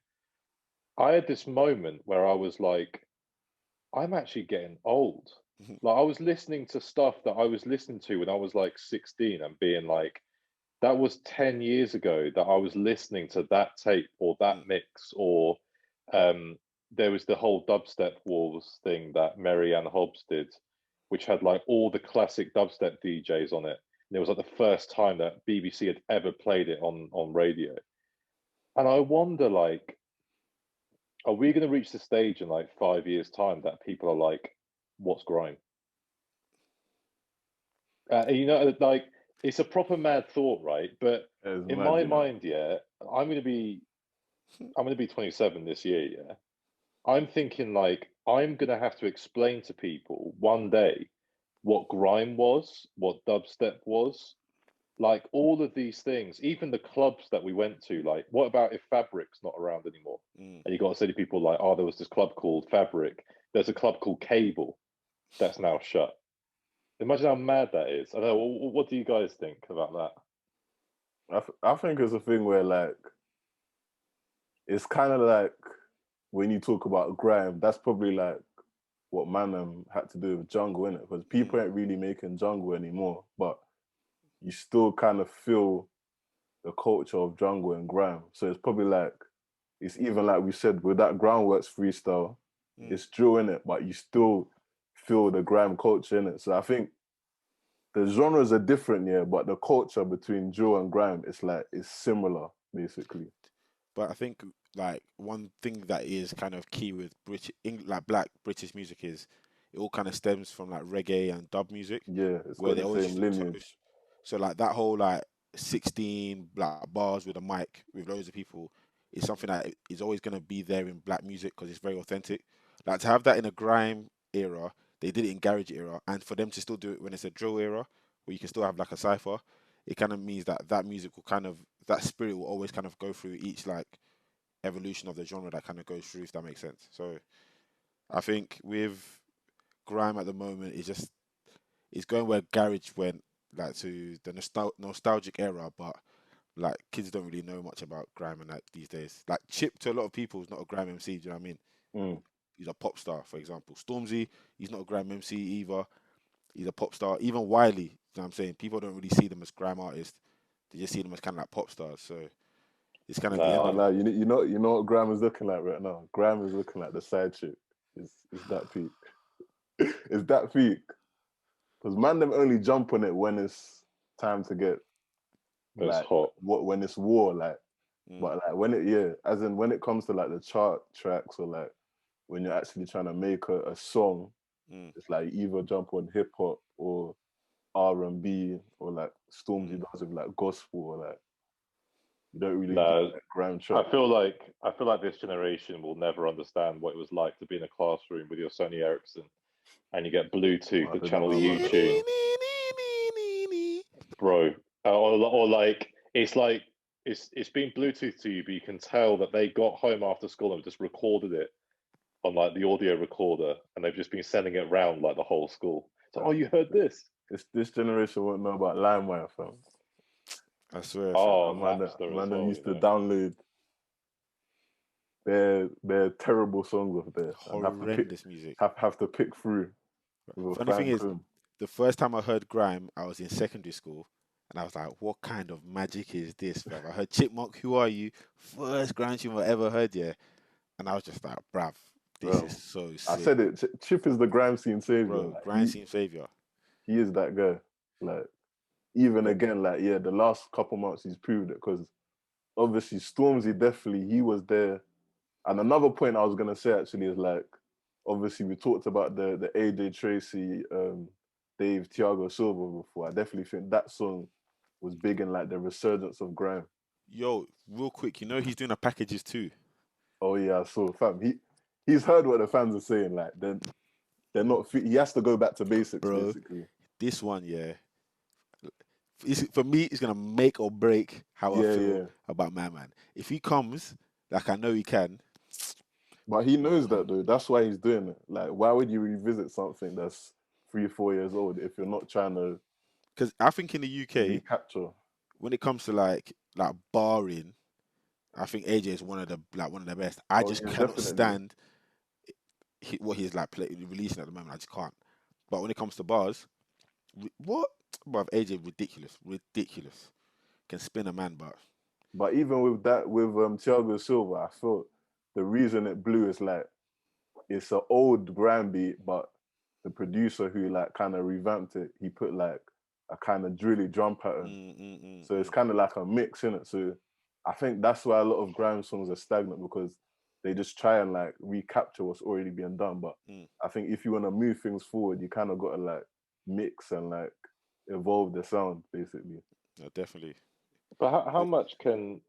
I had this moment where I was like, I'm actually getting old. Like I was listening to stuff that I was listening to when I was like 16 and being like, that was 10 years ago that I was listening to that tape or that Mm, mix, or um, there was the whole dubstep wars thing that Mary Ann Hobbs did, which had like all the classic dubstep DJs on it. And it was like the first time that BBC had ever played it on radio. And I wonder, like, are we going to reach the stage in like 5 years' time that people are like, "What's grime?" Like it's a proper mad thought, right? But It's in mad, my you know. mind, yeah, I'm going to be I'm going to be 27 this year, yeah. I'm thinking like I'm going to have to explain to people one day what grime was, what dubstep was, like all of these things, even the clubs that we went to, like what about if Fabric's not around anymore? mm. And you got to say to people like, oh, there was this club called Fabric. There's a club called Cable that's now shut. Imagine how mad that is. I don't know. What do you guys think about that? I think it's a thing where like it's kind of like when you talk about grime, that's probably like what Manam had to do with jungle in it, because people ain't really making jungle anymore, but you still kind of feel the culture of jungle and grime. So it's probably like it's even like we said with that Groundworks freestyle, Mm. it's drill in it, but you still feel the grime culture in it. So I think the genres are different, yeah, but the culture between drill and grime is like it's similar, basically. But I think like one thing that is kind of key with like black British music is it all kind of stems from like reggae and dub music, Yeah, it's where got they the always same used to lineage. so like that whole like 16 like bars with a mic with loads of people is something that is always gonna be there in black music because it's very authentic. Like to have that in a grime era, they did it in garage era, and for them to still do it when it's a drill era, where you can still have like a cipher, it kind of means that that music will kind of that spirit will always kind of go through each like evolution of the genre that kind of goes through, if that makes sense. So I think with grime at the moment, it's going where garage went, like to the nostalgic era, but like kids don't really know much about grime and that these days. Like Chip to a lot of people is not a grime MC. Do you know what I mean? Mm. He's a pop star, for example. Stormzy, he's not a grime MC either. He's a pop star. Even Wiley, you know what I'm saying? People don't really see them as grime artists. They just see them as kind of like pop stars. So it's kind of the end Oh No, of no, you know what Graham is looking like right now. Graham is looking like the side chick. Is that peak? Is that peak? Because man, them only jump on it when it's time to get it's like hot. what when it's war, like. mm, But like when it yeah, as in when it comes to like the chart tracks or like when you're actually trying to make a song, mm, it's like you either jump on hip hop or R&B or like Stormzy mm. does with like gospel or like you don't really get No, like grand I track. feel like I feel like this generation will never understand what it was like to be in a classroom with your Sony Ericsson and you get Bluetooth I to don't know channel about that, YouTube, bro. bro. Or like it's been Bluetooth to you, but you can tell that they got home after school and just recorded it on like the audio recorder, and they've just been sending it around like the whole school. So, oh, Fam. you heard this? This generation won't know about LimeWire, fam. I swear, fam. Oh, Napster as Man, them well. used to download their terrible songs off there and Horrendous music. have to pick through with a Funny thing fine is, comb. the first time I heard grime, I was in secondary school, and I was like, "What kind of magic is this, bruv?" I heard Chipmunk, "Who Are You?" First grime tune I ever heard, yeah, and I was just like, "Bruv, this is Bro, so I sick, said it. Chip is the grime scene savior. bro." Like Grime scene savior. he is that guy. Like even But again, like yeah, the last couple months he's proved it because obviously Stormzy definitely he was there. And another point I was gonna say actually is like obviously we talked about the AJ Tracy, Dave Thiago Silva before. I definitely think that song was big in like the resurgence of grime. yo, real quick, you know he's doing a packages too, Oh yeah, I saw fam. He's heard what the fans are saying. Like they're not. He has to go back to basics bro. basically. This one, yeah, for me, it's gonna make or break how I Yeah, feel yeah. about my man. If he comes, like I know he can, But he knows that though. That's why he's doing it. Like, why would you revisit something that's 3 or 4 years old if you're not trying to because I think in the UK, recapture? when it comes to like barring, I think AJ is one of the best. I Oh just yeah, cannot definitely. stand what he's like releasing at the moment. I just can't. But when it comes to bars, what? Bruv, AJ ridiculous, ridiculous. can spin a man, But even with that, with Thiago Silva, I thought the reason it blew is like it's an old grime beat, but the producer who like kind of revamped it, he put like a kind of drilly drum pattern. So it's kind of like a mix in it. So I think that's why a lot of grime songs are stagnant, because they just try and like recapture what's already being done. But I think if you want to move things forward, you kind of got to like mix and like evolve the sound, basically. No, definitely. But how much can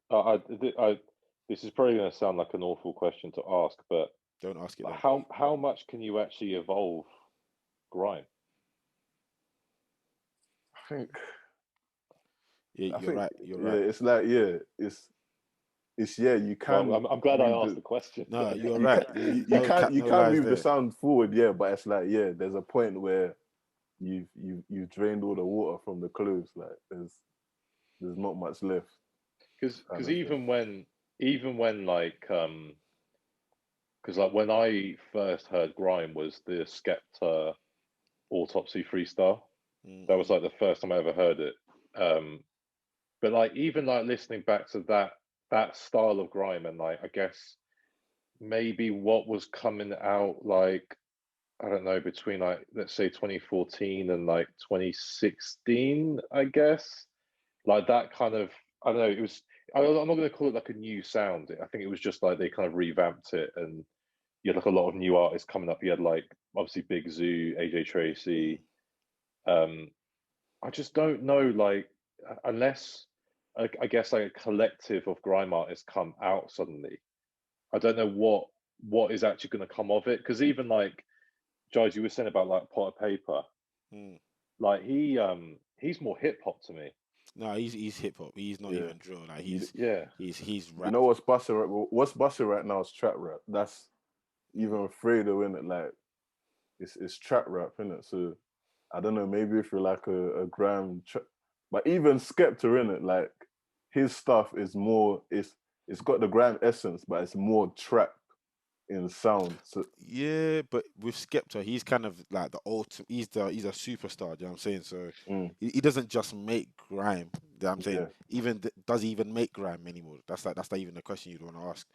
this is probably going to sound like an awful question to ask, but Don't ask it then. how much can you actually evolve grime? I think Yeah, I you're think right. You're yeah, right. it's like it's yeah, you Well, can I'm glad I move asked the question. No, you're you right. can No cap, you no can lies move the there. sound forward, yeah, but it's like there's a point where you've drained all the water from the clothes, like there's not much left, kind Because of thing. even when like because like when I first heard grime was the Skepta Autopsy freestyle. That was like the first time I ever heard it. Um, but like even like listening back to that style of grime and like I guess maybe what was coming out like I don't know between like let's say 2014 and like 2016, I guess like that kind of I don't know. It was I'm not going to call it like a new sound. I think it was just like they kind of revamped it and you had like a lot of new artists coming up. You had like obviously Big Zoo, AJ Tracy. Um, I just don't know, like, unless I guess like a collective of grime artists come out suddenly. I don't know what is actually going to come of it. Because even like Giles, you were saying about like Pot of Paper, Mm. like he's more hip hop to me. No, he's hip hop. He's not Yeah, even drill. Like you, Yeah, he's you rap. know what's busting right now is trap rap. That's even Fredo in it, like it's trap rap in it. So I don't know, maybe if you're like a grime, but even Skepta in it, like his stuff is more, it's got the grime essence, but it's more trap in sound. So Yeah, but with Skepta, he's kind of like the ultimate. He's a superstar. You know what I'm saying? So he doesn't just make grime. You know what I'm saying? yeah, Even does he even make grime anymore? That's not even the question you'd want to ask.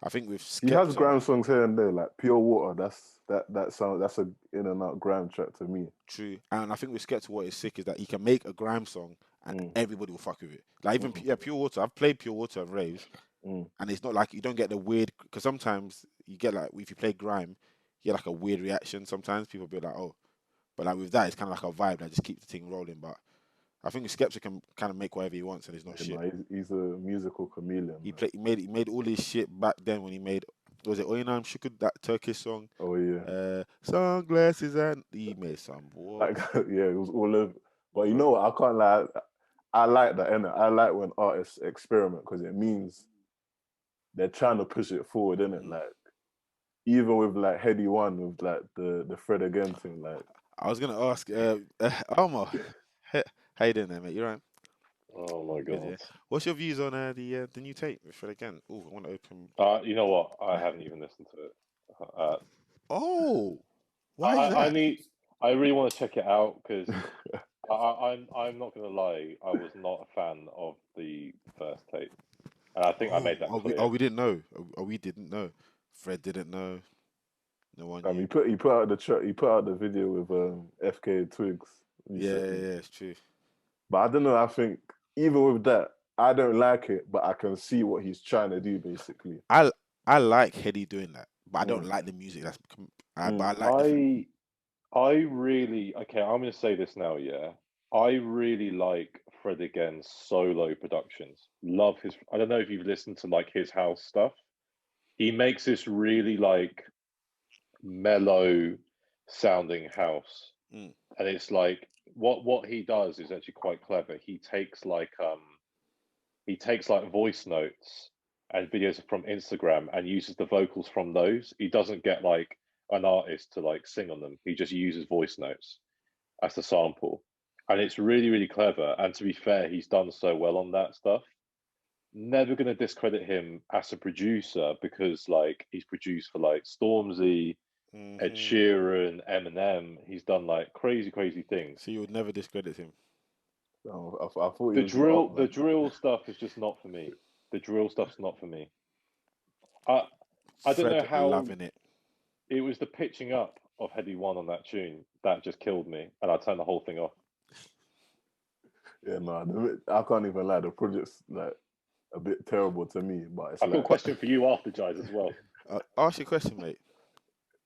I think with he has Skepta, grime songs here and there, like Pure Water. That sound. That's a in and out grime track to me. true, and I think with Skepta, what is sick is that he can make a grime song and Mm, everybody will fuck with it. Like even mm, yeah, Pure Water. I've played Pure Water and raves, mm. and it's not like you don't get the weird because sometimes you get like if you play grime, you get like a weird reaction. Sometimes people be like, oh, but like with that, it's kind of like a vibe that just keeps the thing rolling. But I think Skepta can kind of make whatever he wants, and it's not You know, shit. he's a musical chameleon, He man. he made all this shit back then when he made was it Oynam Shukud, that Turkish song, Oh yeah, sunglasses, and he made some boy. like yeah, it was all over. But you Bro. know what? I can't lie. I like that, innit? I like when artists experiment because it means they're trying to push it forward, innit? Mm. Like even with like Heady One with like the Fred again thing, like I was gonna ask, Omar, how you doing there, mate? You right? oh my Good, yeah. god. What's your views on the new tape with Fred again? Oh, I want to open. You know what? I haven't even listened to it. Uh, Oh, why is I that? need. I really want to check it out because I'm not gonna lie. I was not a fan of the first tape, and I think I made that Oh, clear. we didn't know. Oh, we didn't know. Fred didn't know. No one knew. he put out the track, he put out the video with FK Twigs Yeah, yeah, recently. yeah, it's true. But I don't know. I think even with that, I don't like it, but I can see what he's trying to do, basically. I I like Hetty doing that, but I don't Mm, like the music. But mm, I like the. I really okay. I'm gonna say this now. Yeah, I really like Fred again's solo productions. Love his. I don't know if you've listened to like his house stuff. He makes this really like mellow sounding house, Mm, and it's like what he does is actually quite clever. He takes like voice notes and videos from Instagram and uses the vocals from those. He doesn't get like an artist to like sing on them. He just uses voice notes as the sample. And it's really, really clever. And to be fair, he's done so well on that stuff. Never going to discredit him as a producer because like he's produced for like Stormzy, Ed hmm. Sheeran, Eminem. He's done like crazy, crazy things. So you would never discredit him. I thought he was the drill stuff is just not for me. The drill stuff's not for me. I don't know Fred how loving it. it was the pitching up of Heady One on that tune that just killed me, and I turned the whole thing off. Yeah, no, I can't even lie. The project's like a bit terrible to me, but it's I've got a like question for you after, Jais, as well. Ask your question, mate.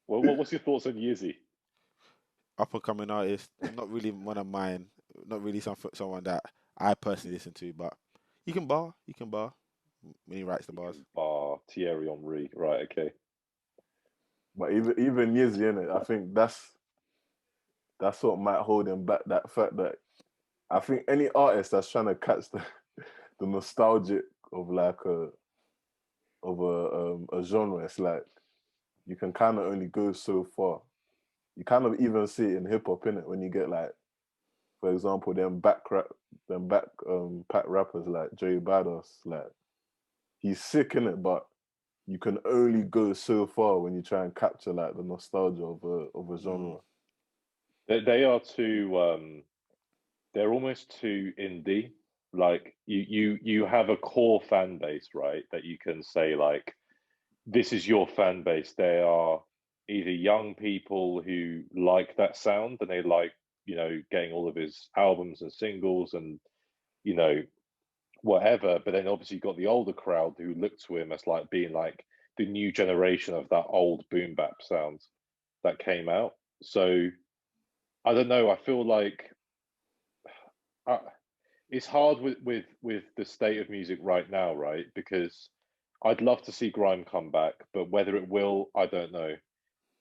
Well, what's your thoughts on Yizzy? Up and coming artist, not really one of mine. Not really someone that I personally listen to, but you can bar when he writes the bars. Bar Thierry Henry, right? Okay. but even Yizzy, innit, I think that's what might hold him back. That fact that I think any artist that's trying to catch the nostalgic of like a genre, it's like you can kind of only go so far. You kind of even see it in hip hop, innit, when you get like, for example, them back pack rappers like Joey Badass, like he's sick in it, but you can only go so far when you try and capture like the nostalgia of a genre. They are too. They're almost too indie. Like you have a core fan base, right? That you can say like, this is your fan base. They are either young people who like that sound and they like, getting all of his albums and singles and, you know, whatever. But then obviously you've got the older crowd who look to him as like being like the new generation of that old boom bap sound that came out. So I don't know. I feel like uh, it's hard with the state of music right now, right? Because I'd love to see grime come back, but whether it will, I don't know.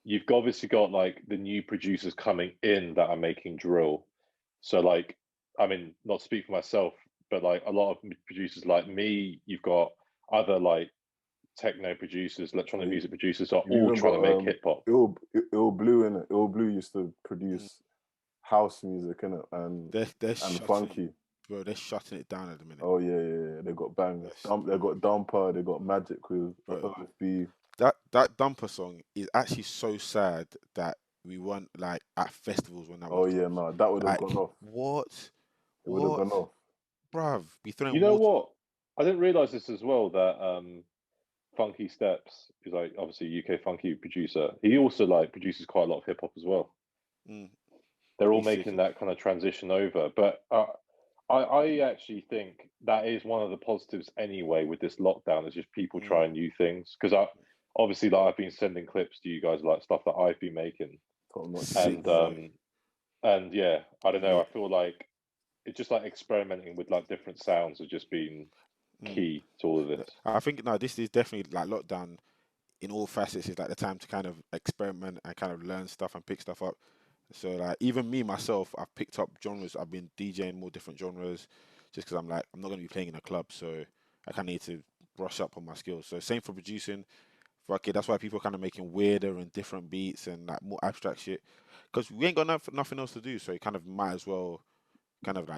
You've obviously got like the new producers coming in that are making drill. So like, I mean, not to speak for myself, but like a lot of producers like me, you've got other like techno producers, electronic music producers are You've all even trying to got make hip hop. Ill Blue in it. Ill Blue used to produce house music in it They're and shutting, funky. bro. They're shutting it down at the minute. Oh yeah. They got bangers. Yes. They got Dumper. They got Magic with Bro. OFB. That Dumper song is actually so sad that we weren't like at festivals when that Oh was yeah, dropped. no, that would have Like gone off. what? It would have gone off. Bruv, be You throwing know water. what? I didn't realize this as well that Funky Steps is like obviously a UK funky producer. He also like produces quite a lot of hip hop as well. Mm, They're all he's sick, making innit? that kind of transition over. But I actually think that is one of the positives anyway with this lockdown is just people Mm, trying new things. Because obviously like I've been sending clips to you guys like stuff that I've been making, Top notch. sick, and boy. yeah, I don't know. Lit. I feel like it's just like experimenting with like different sounds has just been Mm. key to all of this. I think no, this is definitely like lockdown in all facets is like the time to kind of experiment and kind of learn stuff and pick stuff up. So like even me myself, I've picked up genres. I've been DJing more different genres, just because I'm like I'm not gonna be playing in a club, so I kind of need to brush up on my skills. So same for producing. Fuck it, that's why people are kind of making weirder and different beats and like more abstract shit, because we ain't got nothing else to do. So you kind of might as well kind of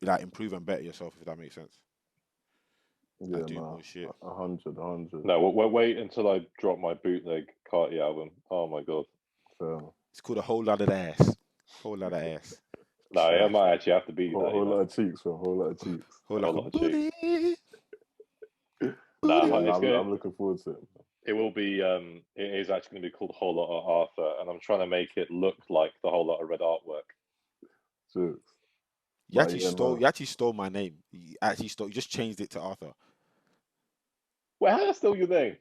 like improve and better yourself if that makes sense. Yeah, Like do no, more shit. 100. No, wait until I drop my bootleg Carti album. Oh my god. So, It's called a whole lot of ass. Whole lot of ass. No, I Trash. might actually have to beat that. whole lot of cheeks, bro. Whole lot of cheeks. Whole A whole lot lot of of cheeks. booty. Nah, Yeah, Booty. no, it's good. I'm looking forward to it. It will be. It is actually going to be called Whole Lot of Arthur, and I'm trying to make it look like the Whole Lot of Red artwork. Jokes. You But actually yeah, stole. no. You actually stole my name. You actually stole. You just changed it to Arthur. Well, how that's still your name?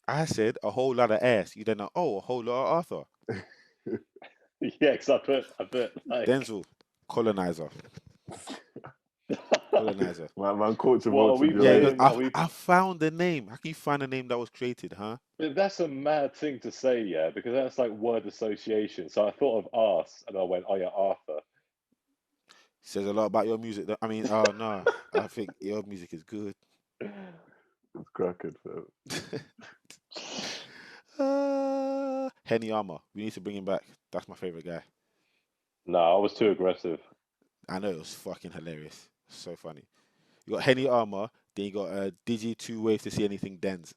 I said a whole lot of ass. You then a whole lot of Arthur. Yeah, because I put like. Denzel, colonizer, colonizer. Man, culture What are vulture we Yeah, your because playing? name. Are we? I found the name. How can you find a name that was created, huh? But that's a mad thing to say, yeah, because that's like word association. So I thought of arse, and I went, oh yeah, Arthur. Says a lot about your music. I mean, no, I think your music is good. It's cracking, fam. Henny Armour. We need to bring him back. That's my favorite guy. No, I was too aggressive. I know it was fucking hilarious. So funny. You got Henny Armour, then you got Digi Two Ways to See Anything Dens.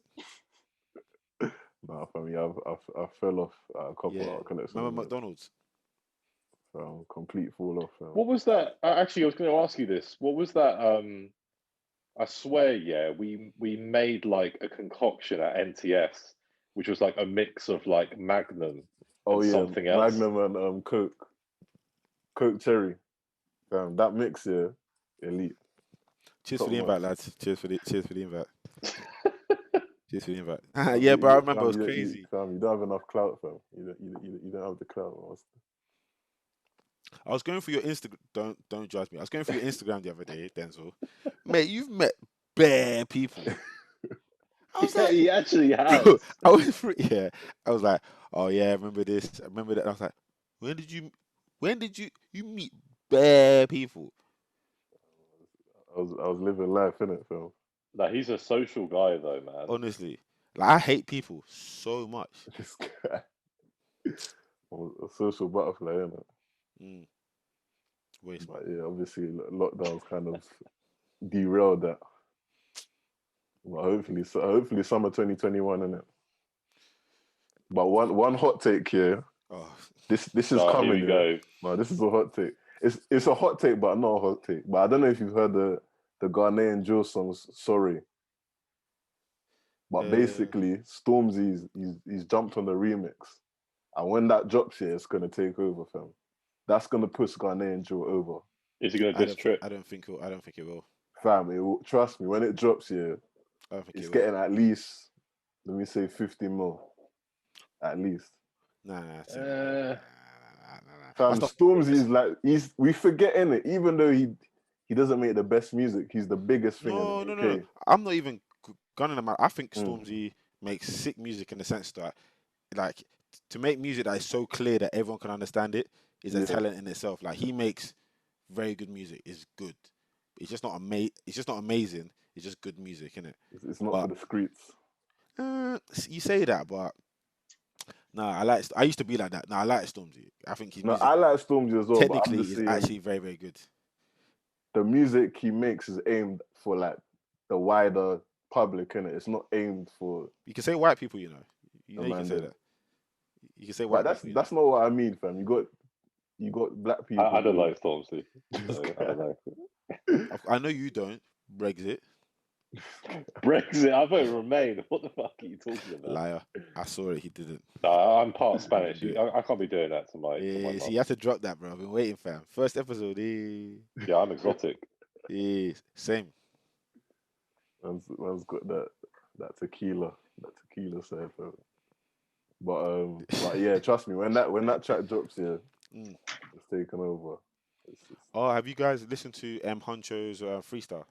Nah, for me, I fell off a couple Yeah. of connections. Remember McDonald's? Complete fall off. What was that? Actually, I was going to ask you this. What was that? I swear, yeah, we made like a concoction at NTS, which was like a mix of like Magnum Oh and yeah, something else. Magnum and Coke Cherry. That mix, yeah, elite. Cheers Top for the notch. invite, lads. Cheers for the invite. Cheers for the invite. Fam, Yeah, bro, I you- remember fam, it was you don't- crazy. you don't have enough clout, fam. You don't have the clout. I was going through your Instagram. Don't judge me. I was going through your Instagram the other day, Denzel. Mate, you've met bare people. I was Yeah, like, he actually has. bro, yeah. I was like, oh yeah, I remember this. I remember that. I was like, when did you meet bare people? I was living life, innit, fam. No, he's a social guy though, man. Honestly, like I hate people so much. This guy. I'm a social butterfly, innit? Mm. Waste, man. But yeah, obviously lockdowns kind of derailed that. But hopefully summer 2021, innit? But one hot take here. Oh, This is Here coming. we Yeah. go. No, this is a hot take. It's a hot take, but not a hot take. But I don't know if you've heard the Ghanaian drill songs. Sorry, but basically Stormzy he's jumped on the remix, and when that drops here, it's gonna take over, fam. That's gonna push Ghanaian drill over, Is he going to diss Trip? I don't think it will. fam. Trust me, when it drops here, I don't think it's it will. getting at least, let me say, 50 mil, at least. Nah. Fam, That's not. Stormzy is like we forgetting it, even though he doesn't make the best music. He's the biggest thing in the No. UK. I'm not even gunning him out. I think Mm. Stormzy makes sick music in the sense that, like, to make music that is so clear that everyone can understand it is a Yeah. talent in itself. Like, he makes very good music. It's good. It's just not It's just not amazing. It's just good music, innit? It's not But for the streets. you say that, but no, I used to be like that. No, I like Stormzy. I think his No, music I like Stormzy as well, but I'm technically just is saying actually very, very good. the music he makes is aimed for like the wider public, innit? It's not aimed for You can say white people, you know. the You can man say there. that. You can say But white people, you know. that's not what I mean, fam. You got black people. I don't who- like Stormzy. So I don't know. I know you don't. Brexit. Brexit. I vote Remain. What the fuck are you talking about? Liar. I saw it. He didn't. No, I'm part Spanish. Do it. I can't be doing that to my Yeah, see, mum. you have to drop that, bro. I've been waiting, fam. First episode. Yeah, I'm exotic. Yeah, same. Man's got that tequila side, fam. But yeah, trust me, when that track drops here, Mm. it's taken over. Oh, have you guys listened to Honcho's freestyle?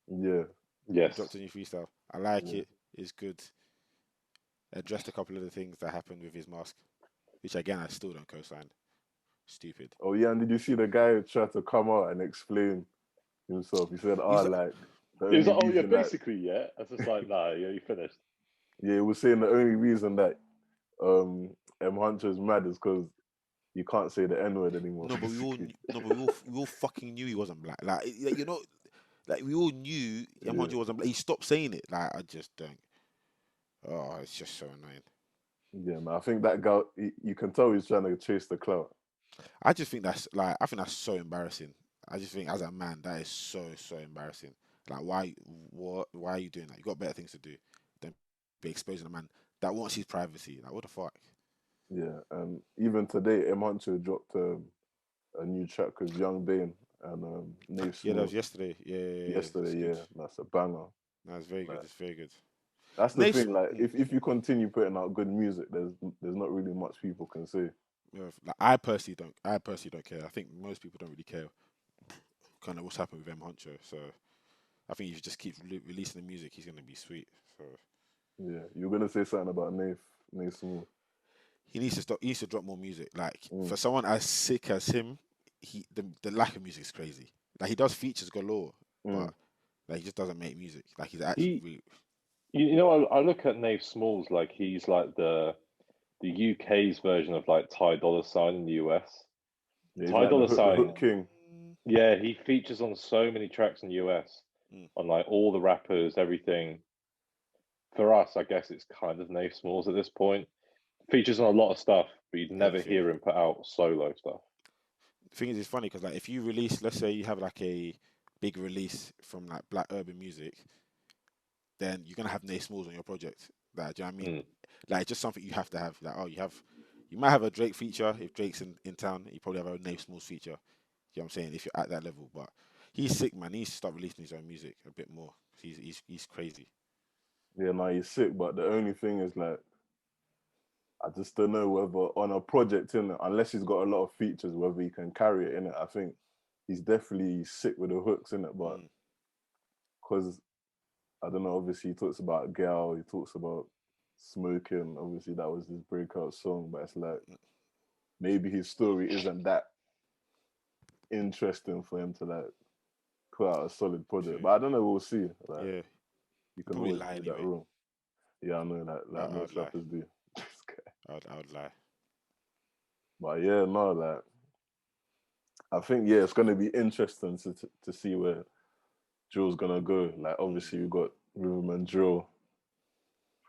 Yeah. He Yes. dropped a new freestyle. I like Yeah. it. It's good. Addressed a couple of the things that happened with his mask, which again I still don't co-sign. Stupid. Oh yeah, and did you see the guy who tried to come out and explain himself? He said, He's like the He was only like, oh, yeah, reason that basically, yeah. I was just like, nah, yeah, you finished. yeah, he was saying the only reason that Hunter is mad is because you can't say the N word anymore. No, but basically. we all fucking knew he wasn't black. Like you know, like we all knew Honcho Yeah. wasn't black. He stopped saying it. Like I just don't. Oh, it's just so annoying. Yeah, man. I think that guy, you can tell he's trying to chase the clout. I just think I think that's so embarrassing. I just think as a man that is so embarrassing. Like why are you doing that? You got better things to do than be exposing a man that wants his privacy. Like what the fuck? Yeah, and even today, Hunter dropped a new track with Young Bane and Nate Yeah, that was Small yesterday. Yeah. yesterday. It's Yeah, good. that's a banger. No, it's very good. Like, It's very good. that's the Nate's, thing. Like, if you continue putting out good music, there's not really much people can say. like I personally don't care. I think most people don't really care kind of what's happened with Honcho. So I think if you just keep releasing the music, he's gonna be sweet. So Yeah, you're gonna say something about Nate Small. he needs to stop. He needs to drop more music. Like Mm. for someone as sick as him, the lack of music is crazy. Like he does features galore, but like he just doesn't make music. Like he's actually. You know, I look at Nave Smalls like he's like the UK's version of like Ty Dolla Sign in the US. Yeah, he's Ty like Dolla the Sign, hook king. yeah, he features on so many tracks in the US, on like all the rappers, everything. For us, I guess it's kind of Nave Smalls at this point. features on a lot of stuff, but you'd never Everything. hear him put out solo stuff. The thing is, it's funny because like if you release, let's say you have like a big release from like black urban music, then you're gonna have Nay Smalls on your project. Like, do you know what I mean? Like, it's just something you have to have. Like, oh, you might have a Drake feature if Drake's in town. You probably have a Nay Smalls feature. You know what I'm saying? If you're at that level, but he's sick, man. He needs to start releasing his own music a bit more. He's crazy. Yeah, no, he's sick. But the only thing is, like, I just don't know whether on a project in it, unless he's got a lot of features, whether he can carry it in it. I think he's definitely sick with the hooks in it, but because I don't know, obviously he talks about girl, he talks about smoking. Obviously that was his breakout song, but it's like maybe his story isn't that interesting for him to like put out a solid project. But I don't know, we'll see. Like, Yeah, you can probably always lie do that anyway. wrong. Yeah, I know that. I Like would most lie. rappers do. I would lie. But yeah, no, like I think yeah, it's gonna be interesting to see where Drill's gonna go. Like obviously we got Rhythm and Drill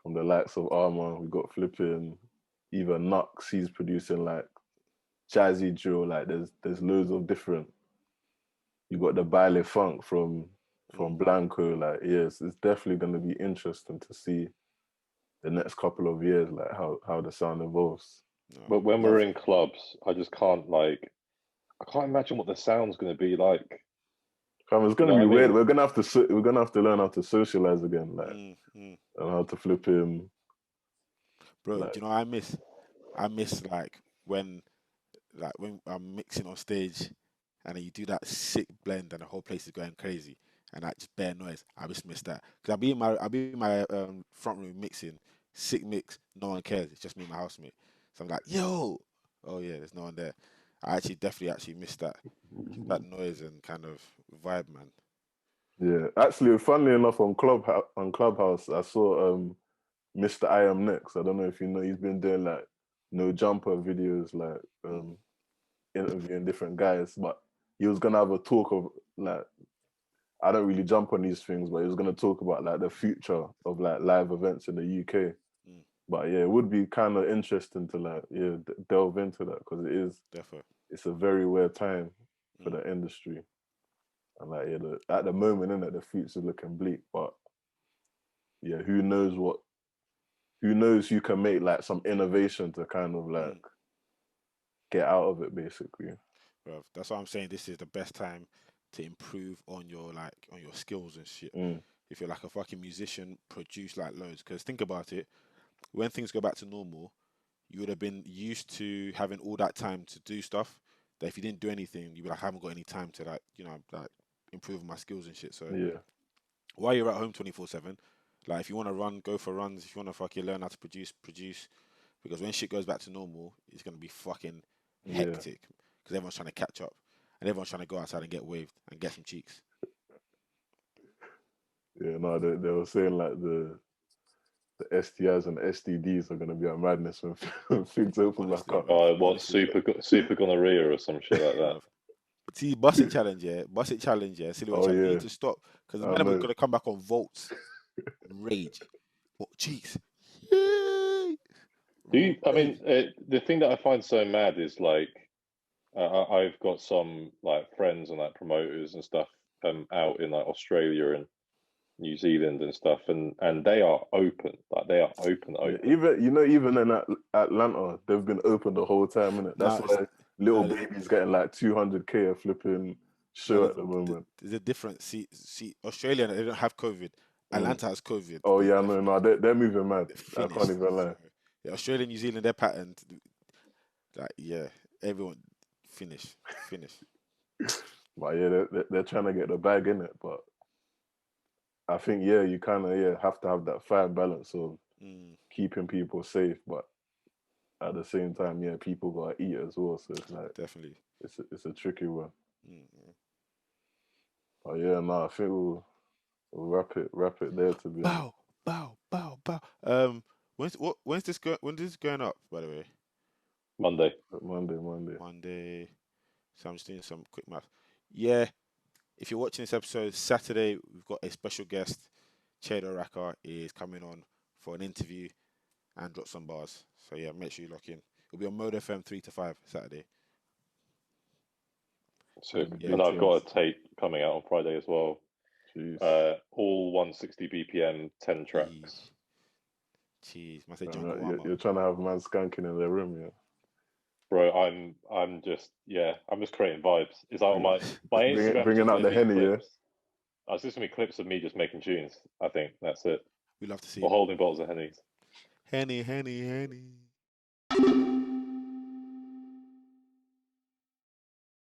from the likes of Armour. We got flipping even Nux. He's producing like jazzy drill. Like there's loads of different. You got the Baile Funk from Blanco. Like yes, it's definitely gonna be interesting to see the next couple of years, like how the sound evolves. No. But when we're in clubs, I just can't I can't imagine what the sound's going to be like. It's gonna be weird. We're gonna have to learn how to socialize again, like and how to flip him. Bro, like, do you know what I miss like when I'm mixing on stage and then you do that sick blend and the whole place is going crazy and that just bare noise. I just miss that because I'll be in my front room mixing, sick mix, no one cares. It's just me and my housemate. So I'm like, yo, oh yeah, there's no one there. I definitely miss that noise and kind of vibe, man. Yeah, actually, funnily enough, on Clubhouse, I saw Mr. I Am Next. I don't know if you know, he's been doing like no jumper videos, like interviewing different guys. But he was gonna have a talk of like, I don't really jump on these things, but he was gonna talk about like the future of like live events in the UK. But yeah, it would be kind of interesting to like delve into that because it is definitely it's a very weird time for the industry. And like at the moment, innit, the future's looking bleak. But yeah, who knows who can make like some innovation to kind of like get out of it, basically. Bro, that's why I'm saying this is the best time to improve on your skills and shit. If you're like a fucking musician, produce like loads. Because think about it, when things go back to normal, you would have been used to having all that time to do stuff. That if you didn't do anything, you'd be like, I haven't got any time to like improve my skills and shit. So yeah, while you're at home 24/7, like if you want to run, go for runs. If you want to fucking learn how to produce. Because when shit goes back to normal, it's gonna be fucking hectic. Because everyone's trying to catch up, and everyone's trying to go outside and get waved and get some cheeks. Yeah, no, they were saying like the STIs and STDs are gonna be a madness when things open back up. What super gonorrhea or some shit like that. See, Bust It Challenge, Silhouette Challenge. You need to stop because the man are gonna come back on volts, rage, what cheeks. The thing that I find so mad is like I've got some like friends and like promoters and stuff out in like Australia and New Zealand and stuff, and they are open, like they are open. Yeah, even in Atlanta, they've been open the whole time, innit? That's why Little Baby's getting like 200K a flipping show at the moment. There's a difference. See, Australia, they don't have COVID. Atlanta has COVID. Oh yeah, no, they're moving mad. I can't even lie. Yeah, Australia, New Zealand, their pattern, like everyone finish. But yeah, they're trying to get the bag in it, but I think you kind of have to have that fine balance of keeping people safe, but at the same time, people gotta eat as well. So it's like definitely it's a tricky one. But yeah, no, I think we'll wrap it there to be honest. Bow. When's this going up, by the way? Monday. So I'm just doing some quick math. Yeah, if you're watching this episode Saturday, we've got a special guest. Chedo Raka is coming on for an interview. and drop some bars. So yeah, make sure you lock in. It'll be on Mode FM 3 to 5 Saturday. Sick. Yeah. And I've got a tape coming out on Friday as well. Jeez. All 160 BPM, 10 tracks. Jeez, man, say Man, jungle you're, armor. you're trying to have man skanking in their room, yeah. Bro, I'm just creating vibes. It's like on my Instagram. Bringing out the Henny, yeah. It's just gonna be clips of me just making tunes. I think that's it. We love to see Or it. holding bottles of Hennies. Henny.